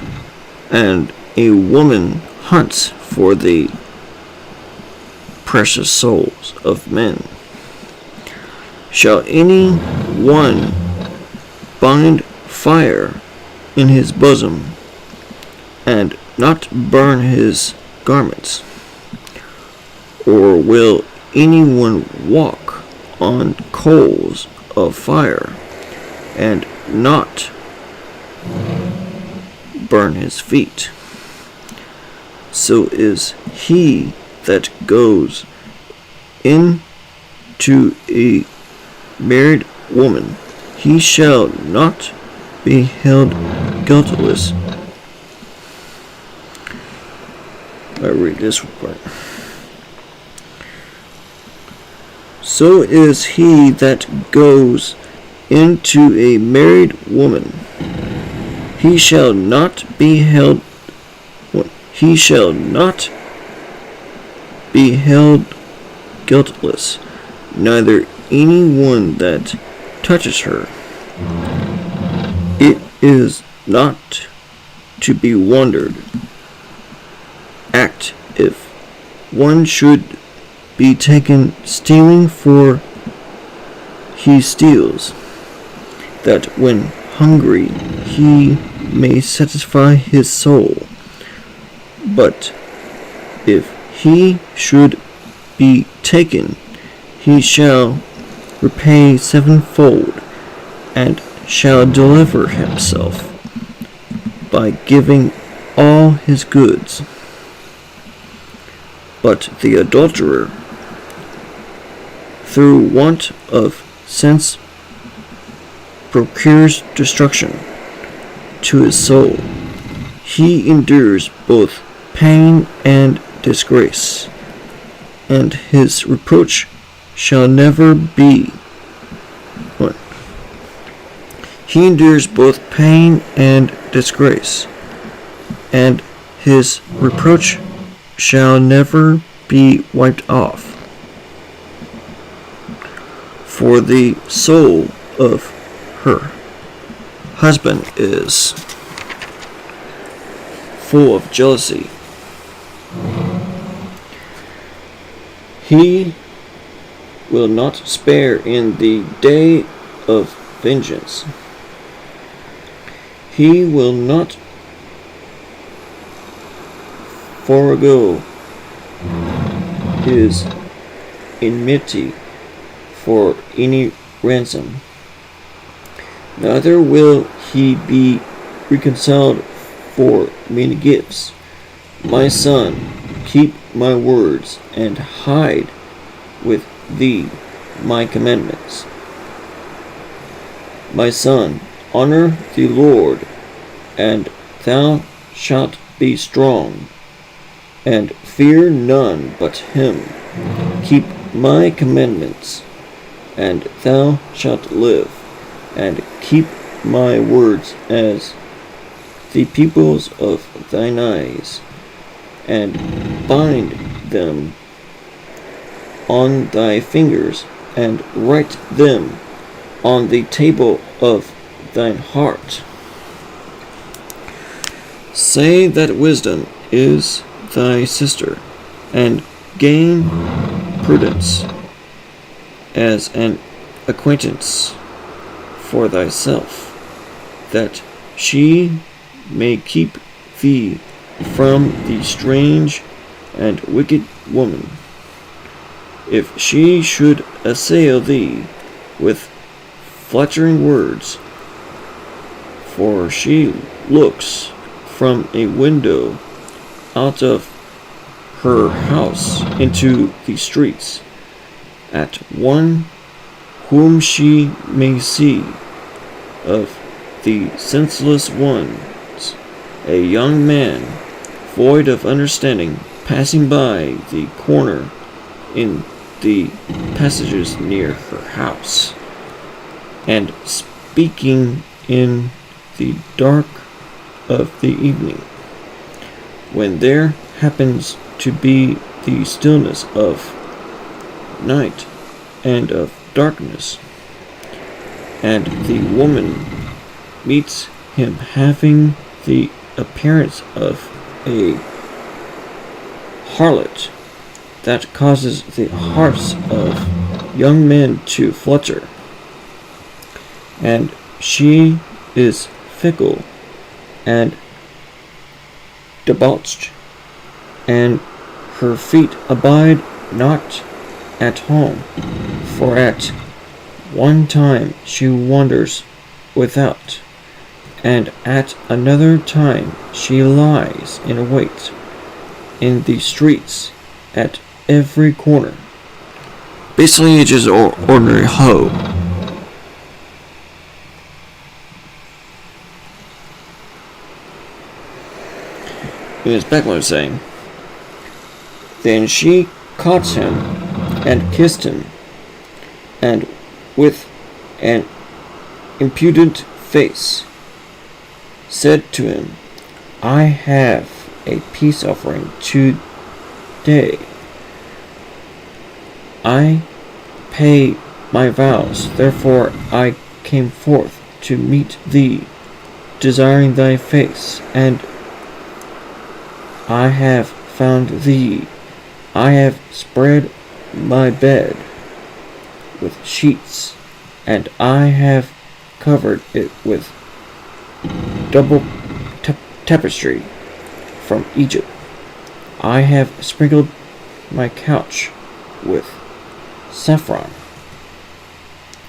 and a woman hunts for the precious souls of men. Shall any one bind fire in his bosom, and not burn his garments? Or will anyone walk on coals of fire, and not burn his feet? So is he that goes into a married woman, he shall not be held guiltless. I read this part. So is he that goes into a married woman, he shall not be held guiltless, neither any one that touches her. It is not to be wondered at if one should be taken stealing, for he steals, that when hungry he may satisfy his soul. But if he should be taken, he shall repay sevenfold, and shall deliver himself by giving all his goods. But the adulterer, through want of sense, procures destruction to his soul. He endures both pain and disgrace, and his reproach shall never be. He endures both pain and disgrace, and his reproach shall never be wiped off. For the soul of her husband is full of jealousy. He will not spare in the day of vengeance. He will not forego his enmity for any ransom. Neither will he be reconciled for many gifts. My son, keep my words and hide with thee my commandments. My son, honor the Lord, and thou shalt be strong, and fear none but him. Keep my commandments, and thou shalt live, and keep my words as the pupils of thine eyes, and bind them on thy fingers, and write them on the table of thine heart. Say that wisdom is thy sister, and gain prudence as an acquaintance for thyself, that she may keep thee from the strange and wicked woman. If she should assail thee with flattering words, for she looks from a window out of her house into the streets, at one whom she may see of the senseless ones, a young man void of understanding, passing by the corner in the passages near her house, and speaking in the dark of the evening, when there happens to be the stillness of night and of darkness, and the woman meets him having the appearance of a harlot, that causes the hearts of young men to flutter, and she is fickle and debauched, and her feet abide not at home, for at one time she wanders without, and at another time she lies in wait in the streets at every corner. Basically, it's just an ordinary hoe. It was back what I was saying. Then she caught him and kissed him, and with an impudent face said to him, I have a peace offering today. I pay my vows, therefore I came forth to meet thee, desiring thy face, and I have found thee. I have spread my bed with sheets, and I have covered it with double tapestry from Egypt. I have sprinkled my couch with saffron,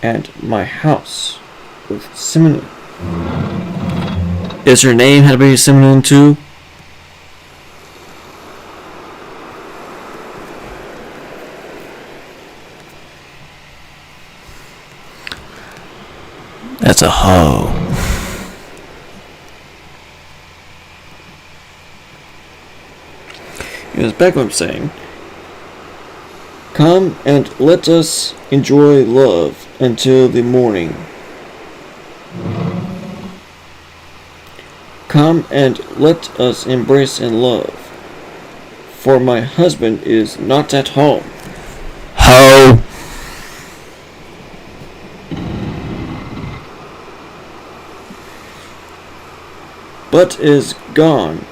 and my house with cinnamon. Is her name had to be cinnamon too? That's a hoe. It was back what I'm saying. Come and let us enjoy love until the morning. Come and let us embrace in love, for my husband is not at home. Ho! But is gone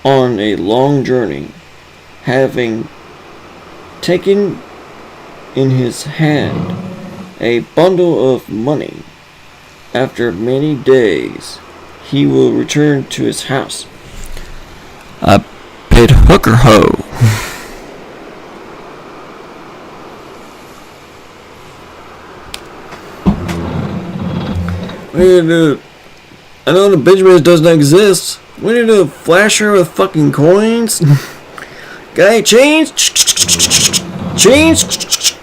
on a long journey, having taken in his hand a bundle of money. After many days, he will return to his house. I paid hook or hoe. I know the Benjamins doesn't exist. We need to flash her with fucking coins. Guy, change. Change.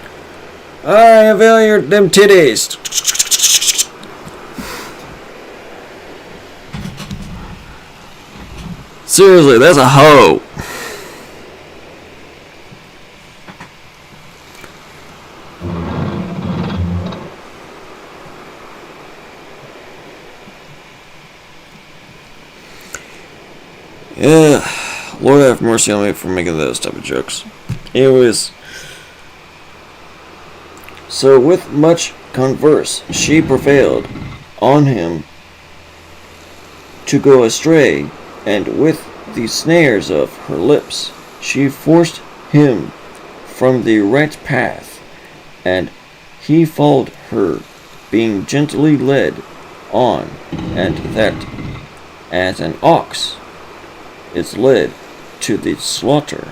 Alright, avail your them titties. Seriously, that's a hoe. Yeah, Lord have mercy on me for making those type of jokes. Anyways, so with much converse, she prevailed on him to go astray, and with the snares of her lips, she forced him from the right path, and he followed her, being gently led on, and that as an ox is led to the slaughter.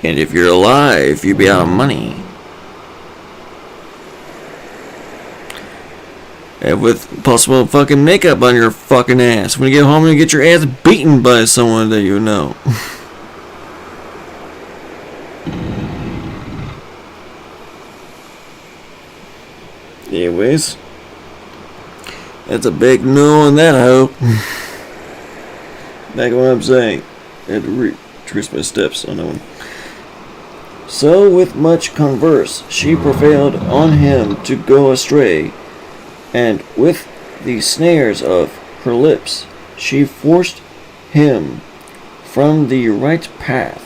And if you're alive, you be out of money. And with possible fucking makeup on your fucking ass. When you get home, you get your ass beaten by someone that you know. Anyways, that's a big no on that hoe. Back to what I'm saying. I had to retrace my steps on that one. So with much converse, she prevailed on him to go astray, and with the snares of her lips, she forced him from the right path,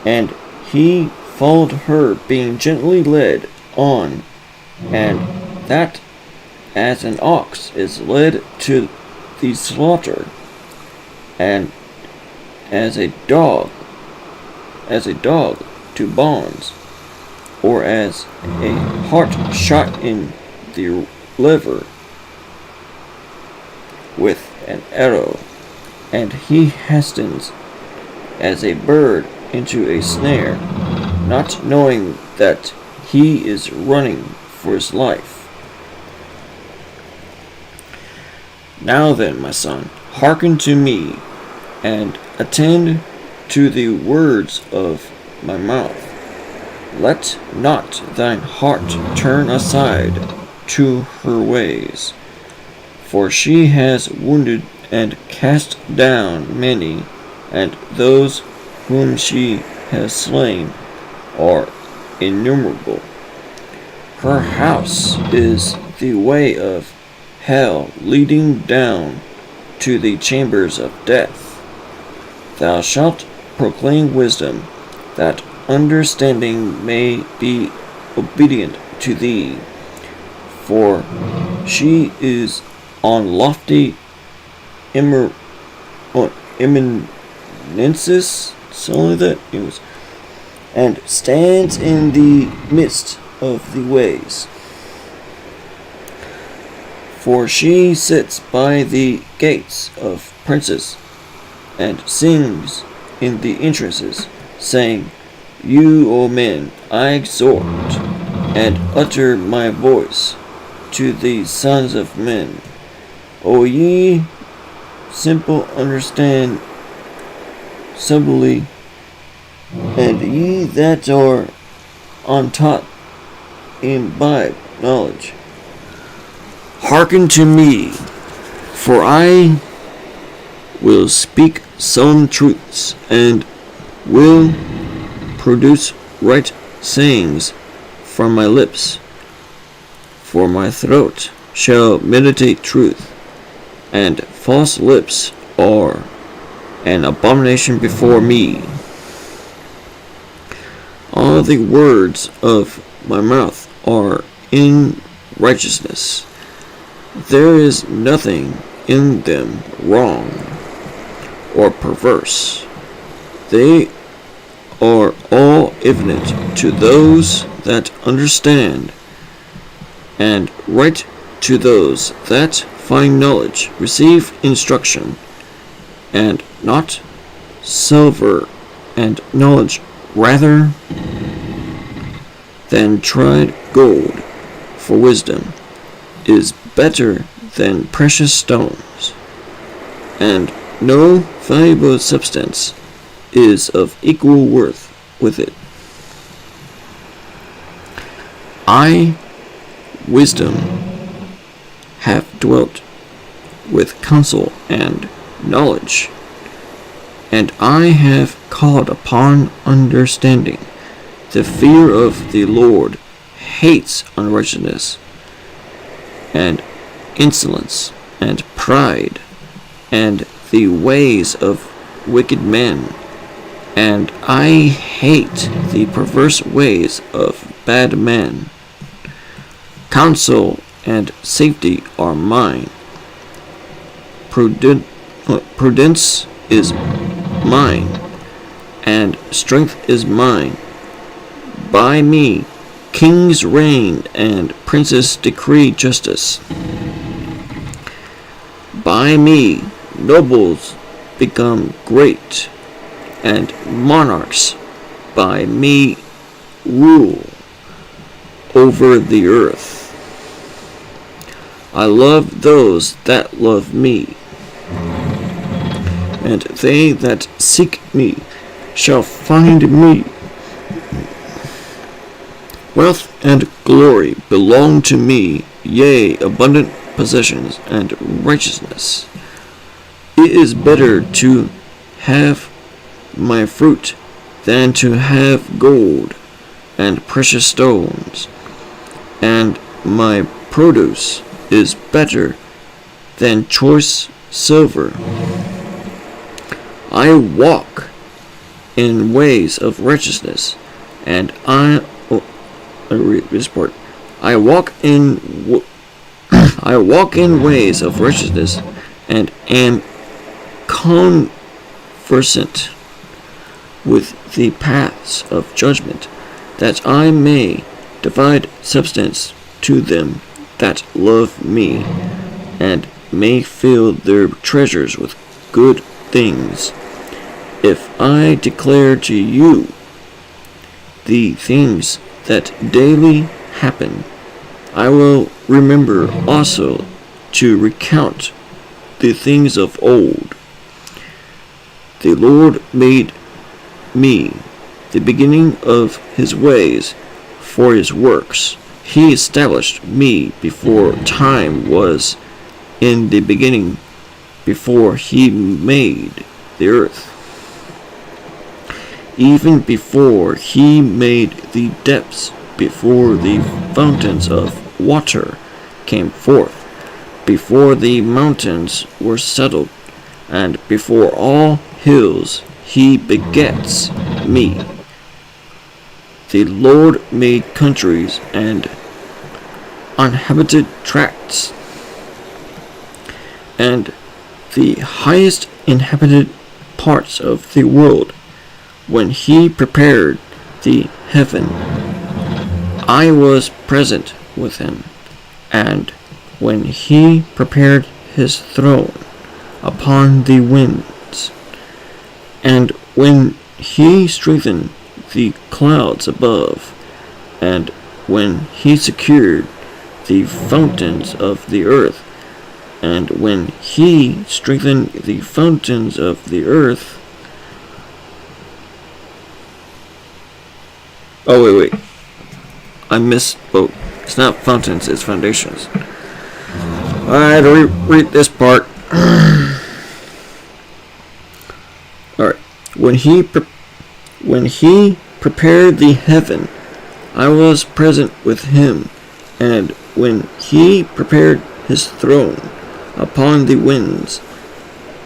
and he followed her, being gently led on, and that as an ox is led to the slaughter, and as a dog to bonds, or as a hart shot in the liver with an arrow, and he hastens as a bird into a snare, not knowing that he is running for his life. Now then, my son, hearken to me, and attend to the words of my mouth. Let not thine heart turn aside to her ways, for she has wounded and cast down many, and those whom she has slain are innumerable. Her house is the way of hell, leading down to the chambers of death. Thou shalt proclaim wisdom, that understanding may be obedient to thee, for she is on lofty eminences, something like that, anyways, and stands in the midst of the ways. For she sits by the gates of princes, and sings in the entrances, saying, You, O men, I exhort, and utter my voice to the sons of men. O ye simple, understand subtly, and ye that are untaught, imbibe knowledge. Hearken to me, for I will speak some truths, and will produce right sayings from my lips. for my throat shall meditate truth, and false lips are an abomination before me. All the words of my mouth are in righteousness. There is nothing in them wrong or perverse. They are all evident to those that understand, and right to those that find knowledge. Receive instruction, and not silver and knowledge rather than tried gold, for wisdom is better than precious stones, and no valuable substance is of equal worth with it. I, wisdom, have dwelt with counsel and knowledge, and I have called upon understanding. The fear of the Lord hates unrighteousness, and insolence, and pride, and the ways of wicked men, and I hate the perverse ways of bad men. Counsel and safety are mine. Prudence is mine, and strength is mine. By me kings reign, and princes decree justice. By me nobles become great, and monarchs by me rule over the earth. I love those that love me, and they that seek me shall find me. Wealth and glory belong to me, yea, abundant possessions and righteousness. It is better to have my fruit than to have gold and precious stones, and my produce is better than choice silver. I walk in ways of righteousness, and I read this part. I walk in ways of righteousness, and am conversant with the paths of judgment, that I may divide substance to them that love me, and may fill their treasures with good things. If I declare to you the things that daily happen, I will remember also to recount the things of old. The Lord made me the beginning of his ways for his works. He established me before time was in the beginning, before he made the earth. Even before he made the depths, before the fountains of water came forth, before the mountains were settled, and before all hills he begets me. The Lord made countries and uninhabited tracts, and the highest inhabited parts of the world. When he prepared the heaven, I was present with him, and when he prepared his throne upon the winds, and when he strengthened the clouds above, and when he secured the fountains of the earth, and when he strengthened the fountains of the earth. Oh, wait. I misspoke. It's not fountains, it's foundations. I had to read this part. Alright. When he prepared the heaven, I was present with him, and when he prepared his throne upon the winds,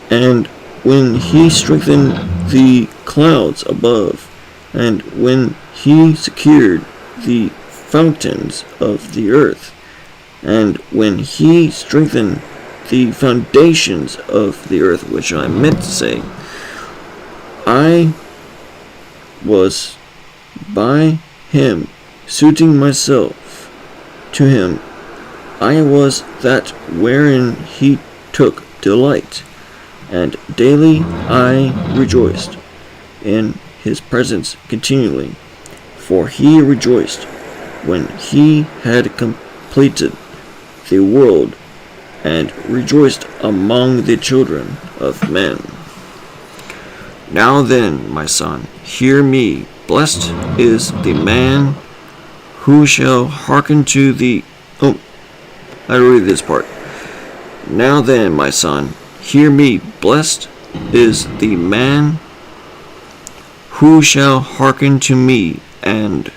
and when he strengthened the clouds above, and when he secured the fountains of the earth, and when he strengthened the foundations of the earth, which I meant to say, I was by him suiting myself to him. I was that wherein he took delight, and daily I rejoiced in his presence continually, for he rejoiced when he had completed the world, and rejoiced among the children of men. Now then, my son, hear me. Blessed is the man who shall hearken to the... Oh, I read this part. Now then, my son, hear me. Blessed is the man who shall hearken to me, and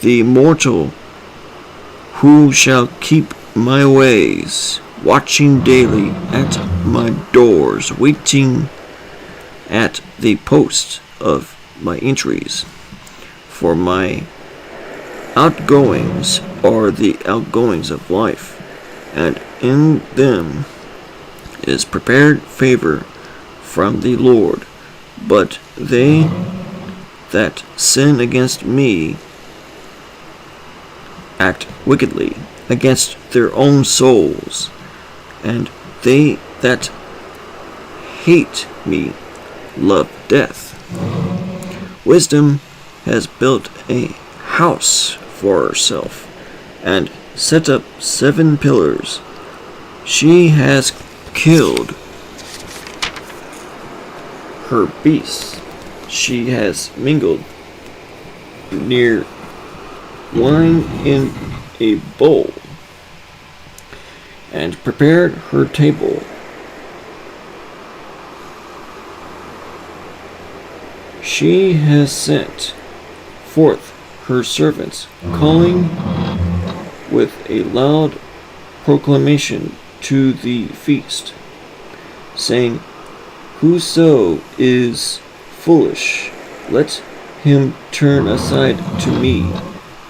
the mortal who shall keep my ways, watching daily at my doors, waiting at the posts of my entries. For my outgoings are the outgoings of life, and in them is prepared favor from the Lord. But they that sin against me act wickedly against their own souls, and they that hate me love death. Wisdom has built a house for herself, and set up 7 pillars. She has killed her beasts. She has mingled near wine in a bowl, and prepared her table. She has sent forth her servants, calling with a loud proclamation to the feast, saying, Whoso is foolish, let him turn aside to me,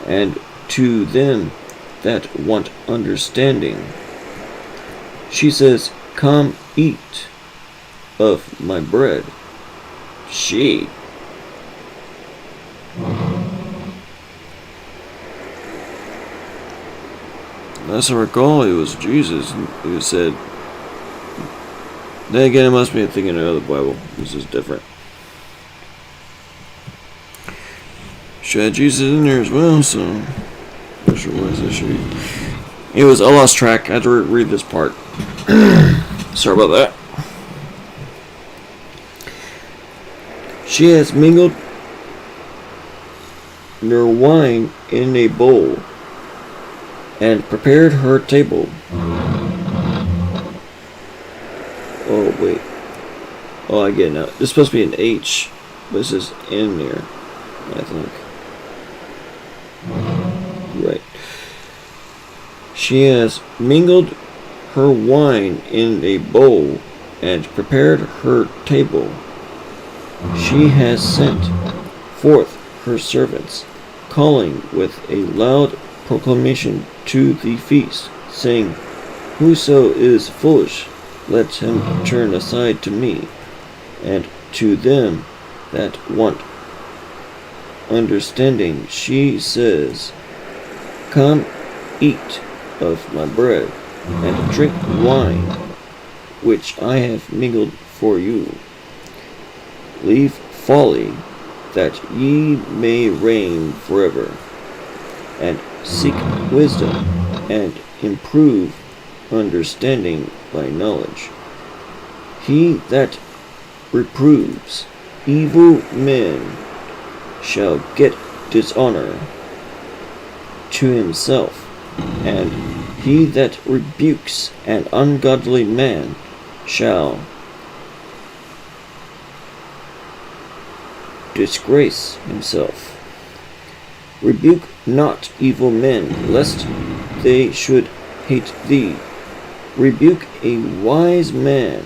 and to them that want understanding. She says, Come eat of my bread. She. As I recall, it was Jesus who said, then again, it must be a thing in another Bible. This is different. She had Jesus in there as well, so not sure what is this. Anyways, I lost track. I had to read this part. Sorry about that. She has mingled her wine in a bowl, and prepared her table. Oh, wait. Oh, I get it now. This is supposed to be an H, but this is in there, I think. Right. She has mingled her wine in a bowl, and prepared her table. She has sent forth her servants, calling with a loud proclamation to the feast, saying, Whoso is foolish, let him turn aside to me, and to them that want understanding she says, Come eat of my bread, and drink wine, which I have mingled for you. Leave folly, that ye may reign forever, and seek wisdom, and improve understanding by knowledge. He that reproves evil men shall get dishonor to himself, and he that rebukes an ungodly man shall disgrace himself. Rebuke not evil men, lest they should hate thee. Rebuke a wise man,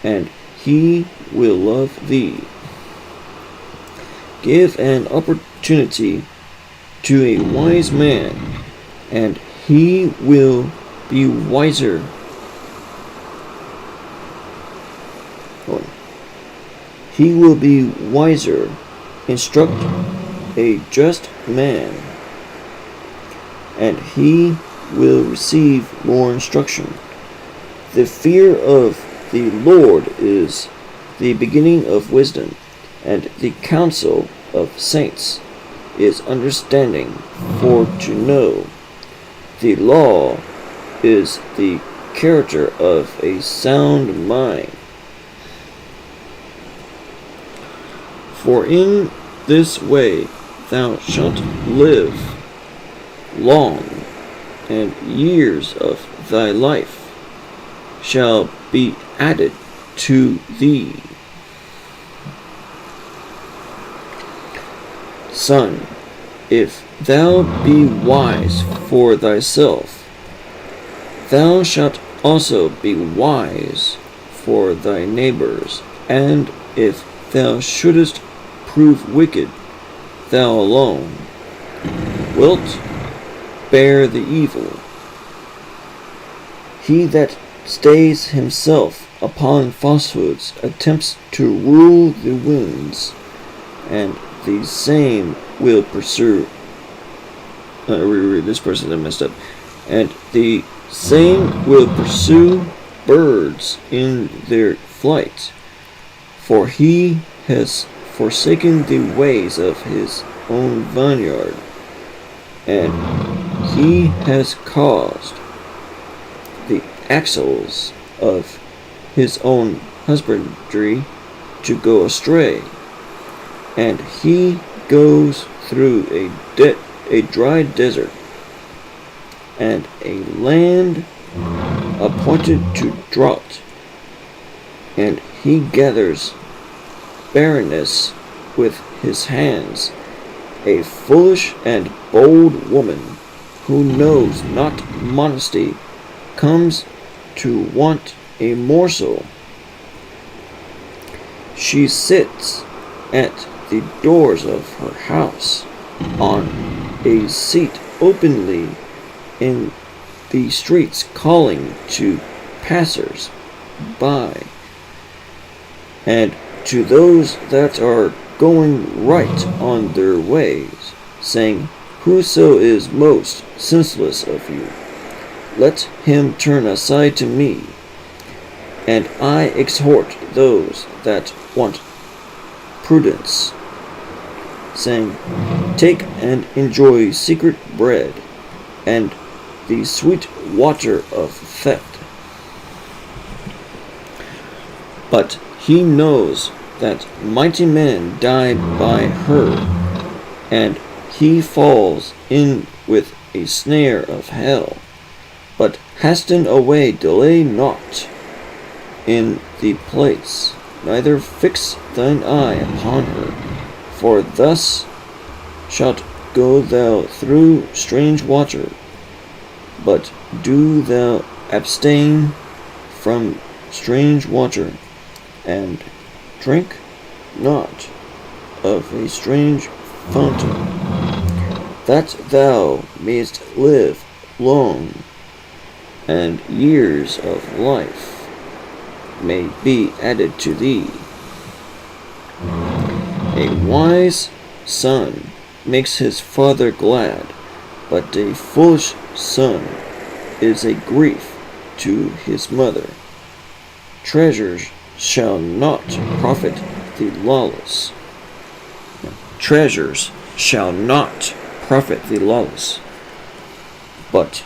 and he will love thee. Give an opportunity to a wise man, and he will be wiser. He will be wiser. Instruct a just man, and he will receive more instruction. The fear of the Lord is the beginning of wisdom, and the counsel of saints is understanding. For to know the law is the character of a sound mind. For in this way thou shalt live long, and years of thy life shall be added to thee. Son, if thou be wise for thyself, thou shalt also be wise for thy neighbors. And if thou shouldest prove wicked, thou alone wilt bear the evil. He that stays himself upon falsehoods attempts to rule the winds, and the same will pursue. This person that messed up. And the same will pursue birds in their flight, for he has forsaken the ways of his own vineyard, and he has caused the axles of his own husbandry to go astray, and he goes through a dry desert, and a land appointed to drought, and he gathers barrenness with his hands. A foolish and bold woman who knows not modesty comes to want a morsel. She sits at the doors of her house on a seat openly in the streets, calling to passers by and to those that are going right on their ways, saying, Whoso is most senseless of you, let him turn aside to me. And I exhort those that want prudence, saying, Take and enjoy secret bread, and the sweet water of theft. But he knows that mighty men die by her, and he falls in with a snare of hell. But hasten away, delay not in the place, neither fix thine eye upon her, for thus shalt go thou through strange water. But do thou abstain from strange water, and drink not of a strange fountain, that thou mayest live long, and years of life may be added to thee. A wise son makes his father glad, but a foolish son is a grief to his mother. Treasures shall not profit the lawless. Treasures shall not profit the lawless, but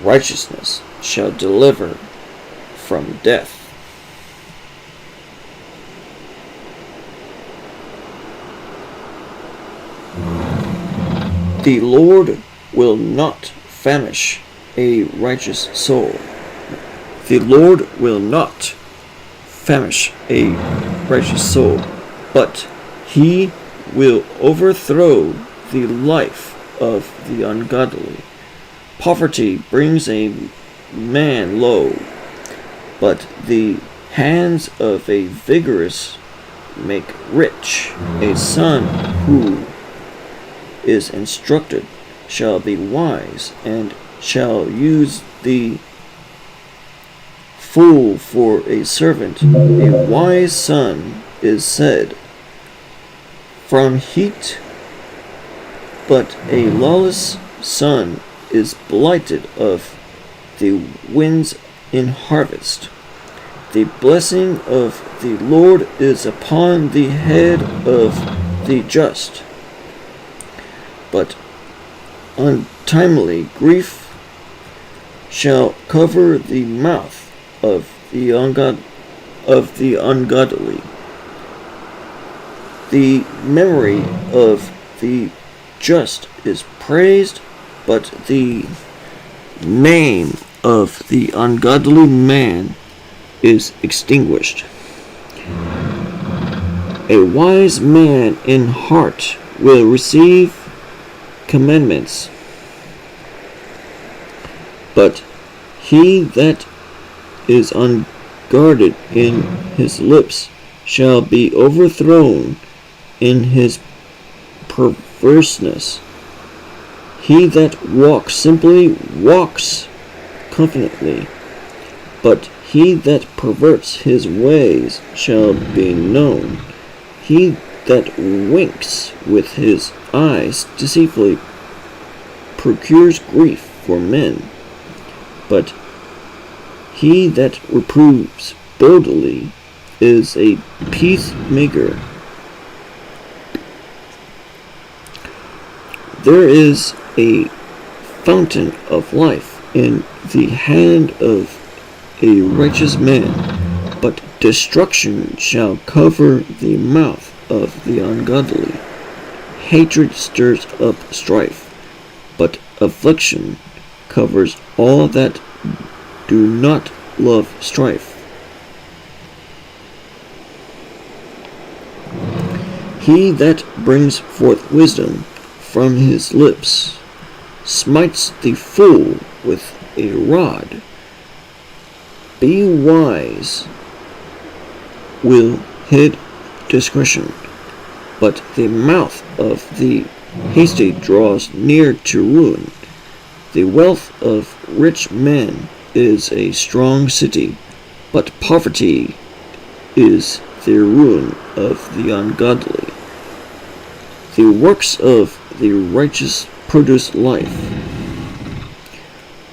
righteousness shall deliver from death. The Lord will not famish a righteous soul. The Lord will not famish a righteous soul, but he will overthrow the life of the ungodly. Poverty brings a man low, but the hands of a vigorous make rich. A son who is instructed shall be wise, and shall use the fool for a servant. A wise son is said from heat, but a lawless son is blighted of the winds in harvest. The blessing of the Lord is upon the head of the just, but untimely grief shall cover the mouth of the ungodly. The memory of the just is praised, but the name of the ungodly man is extinguished. A wise man in heart will receive commandments, but he that is unguarded in his lips shall be overthrown in his perverseness. He that walks simply walks confidently, but he that perverts his ways shall be known. He that winks with his eyes deceitfully procures grief for men, but he that reproves boldly is a peacemaker. There is a fountain of life in the hand of a righteous man, but destruction shall cover the mouth of the ungodly. Hatred stirs up strife, but affliction covers all that do not love strife. He that brings forth wisdom from his lips smites the fool with a rod. Be wise will hid discretion, but the mouth of the hasty draws near to ruin. The wealth of rich men is a strong city, but poverty is the ruin of the ungodly. The works of the righteous produce life,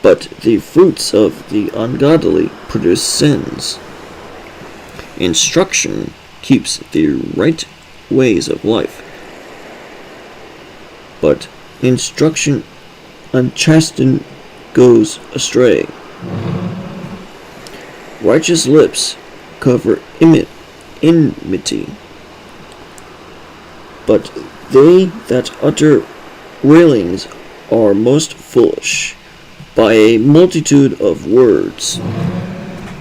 but the fruits of the ungodly produce sins. Instruction keeps the right ways of life, but instruction unchastened goes astray. Righteous lips cover enmity, but they that utter railings are most foolish. By a multitude of words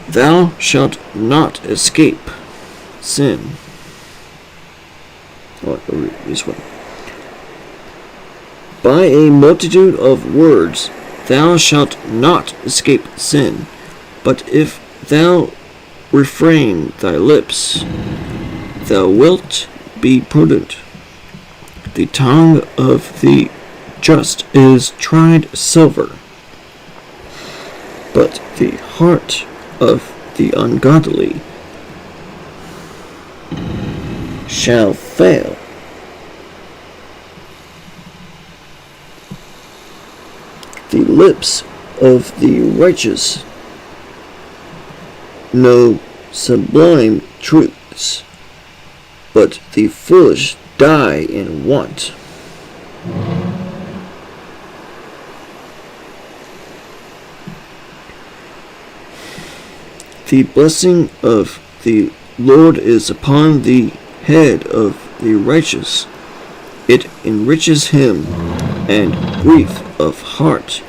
thou shalt not escape sin. Oh, I'll read this one. By a multitude of words thou shalt not escape sin, but if thou refrain thy lips, thou wilt be prudent. The tongue of the just is tried silver, but the heart of the ungodly shall fail. The lips of the righteous know sublime truths, but the foolish die in want. The blessing of the Lord is upon the head of the righteous. It enriches him, and grief of heart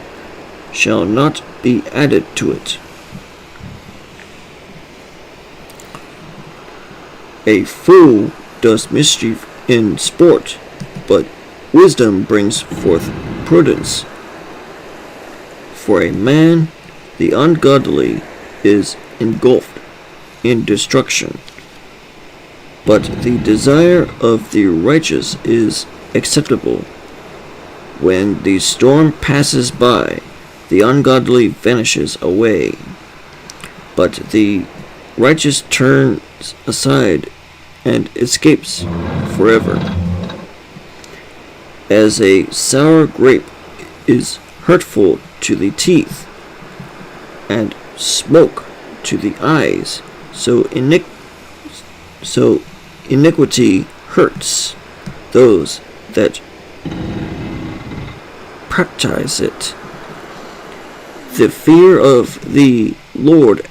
shall not be added to it. A fool does mischief in sport, but wisdom brings forth prudence. For a man, the ungodly is engulfed in destruction, but the desire of the righteous is acceptable. When the storm passes by, the ungodly vanishes away, but the righteous turns aside and escapes forever. As a sour grape is hurtful to the teeth, and smoke to the eyes, so iniquity hurts those that practice it. The fear of the Lord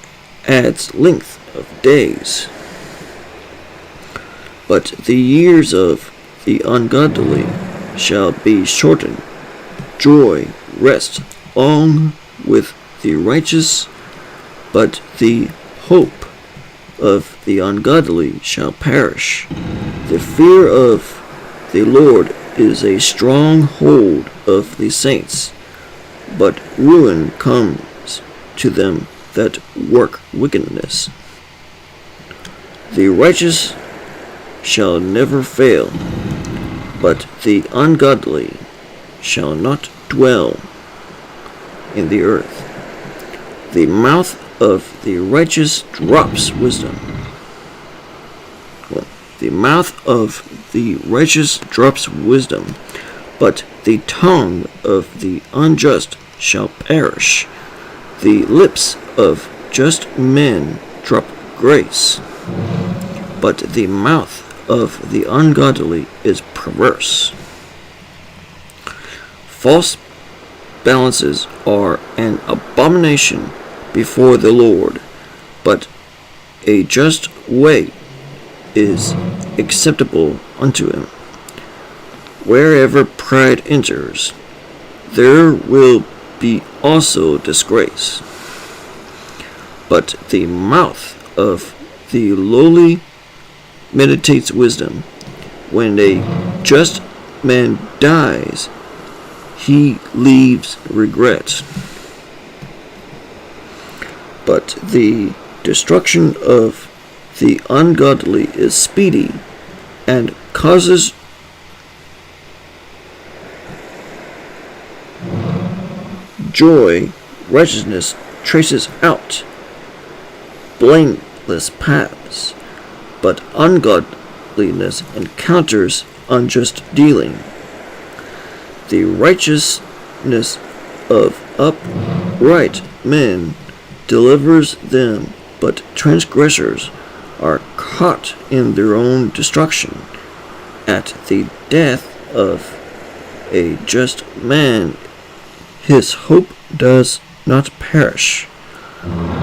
adds length of days, but the years of the ungodly shall be shortened. Joy rests long with the righteous, but the hope of the ungodly shall perish. The fear of the Lord is a strong hold of the saints, but ruin comes to them that work wickedness. The righteous shall never fail, but the ungodly shall not dwell in the earth. The mouth of the righteous drops wisdom. The mouth of the righteous drops wisdom, but the tongue of the unjust shall perish. The lips of just men drop grace, but the mouth of the ungodly is perverse. False balances are an abomination before the Lord, but a just weight is acceptable unto him. Wherever pride enters, there will be also disgrace, but the mouth of the lowly meditates wisdom. When a just man dies, he leaves regret, but the destruction of the ungodly is speedy and causes joy. Righteousness traces out blameless paths, but ungodliness encounters unjust dealing. The righteousness of upright men delivers them, but transgressors are caught in their own destruction. At the death of a just man, his hope does not perish,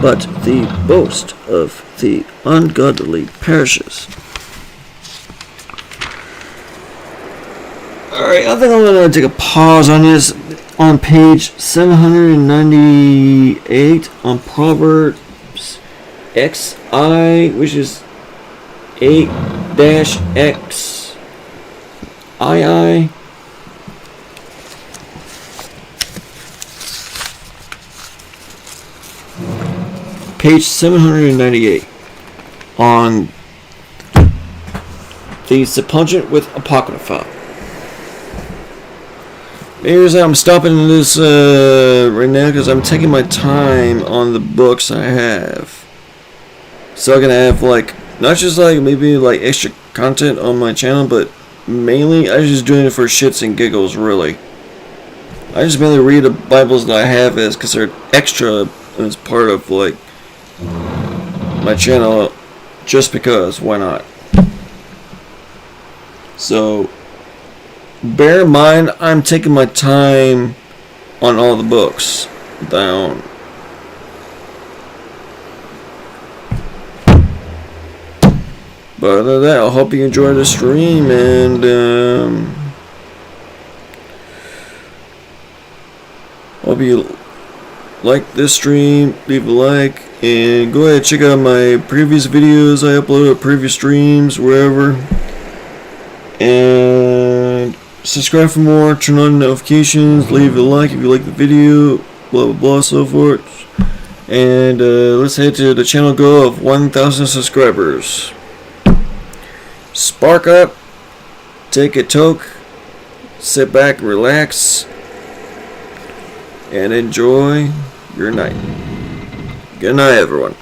but the boast of the ungodly perishes. Alright, I think I'm going to take a pause on this on page 798 on Proverbs XI, which is 8-XII. Page 798 on the Septuagint with Apocrypha. Here's how I'm stopping this right now because I'm taking my time on the books I have. So I can have not just maybe extra content on my channel, but mainly I'm just doing it for shits and giggles, really. I just mainly read the Bibles that I have because they're extra as part of my channel, just because, why not? So bear in mind, I'm taking my time on all the books down. But other than that, I hope you enjoy the stream, and hope you like this stream. Leave a like, and go ahead and check out my previous videos. I uploaded previous streams, wherever. And subscribe for more, turn on notifications, leave a like if you like the video, blah blah blah, so forth. And let's head to the channel goal of 1,000 subscribers. Spark up, take a toke, sit back, relax, and enjoy your night. Good night, everyone.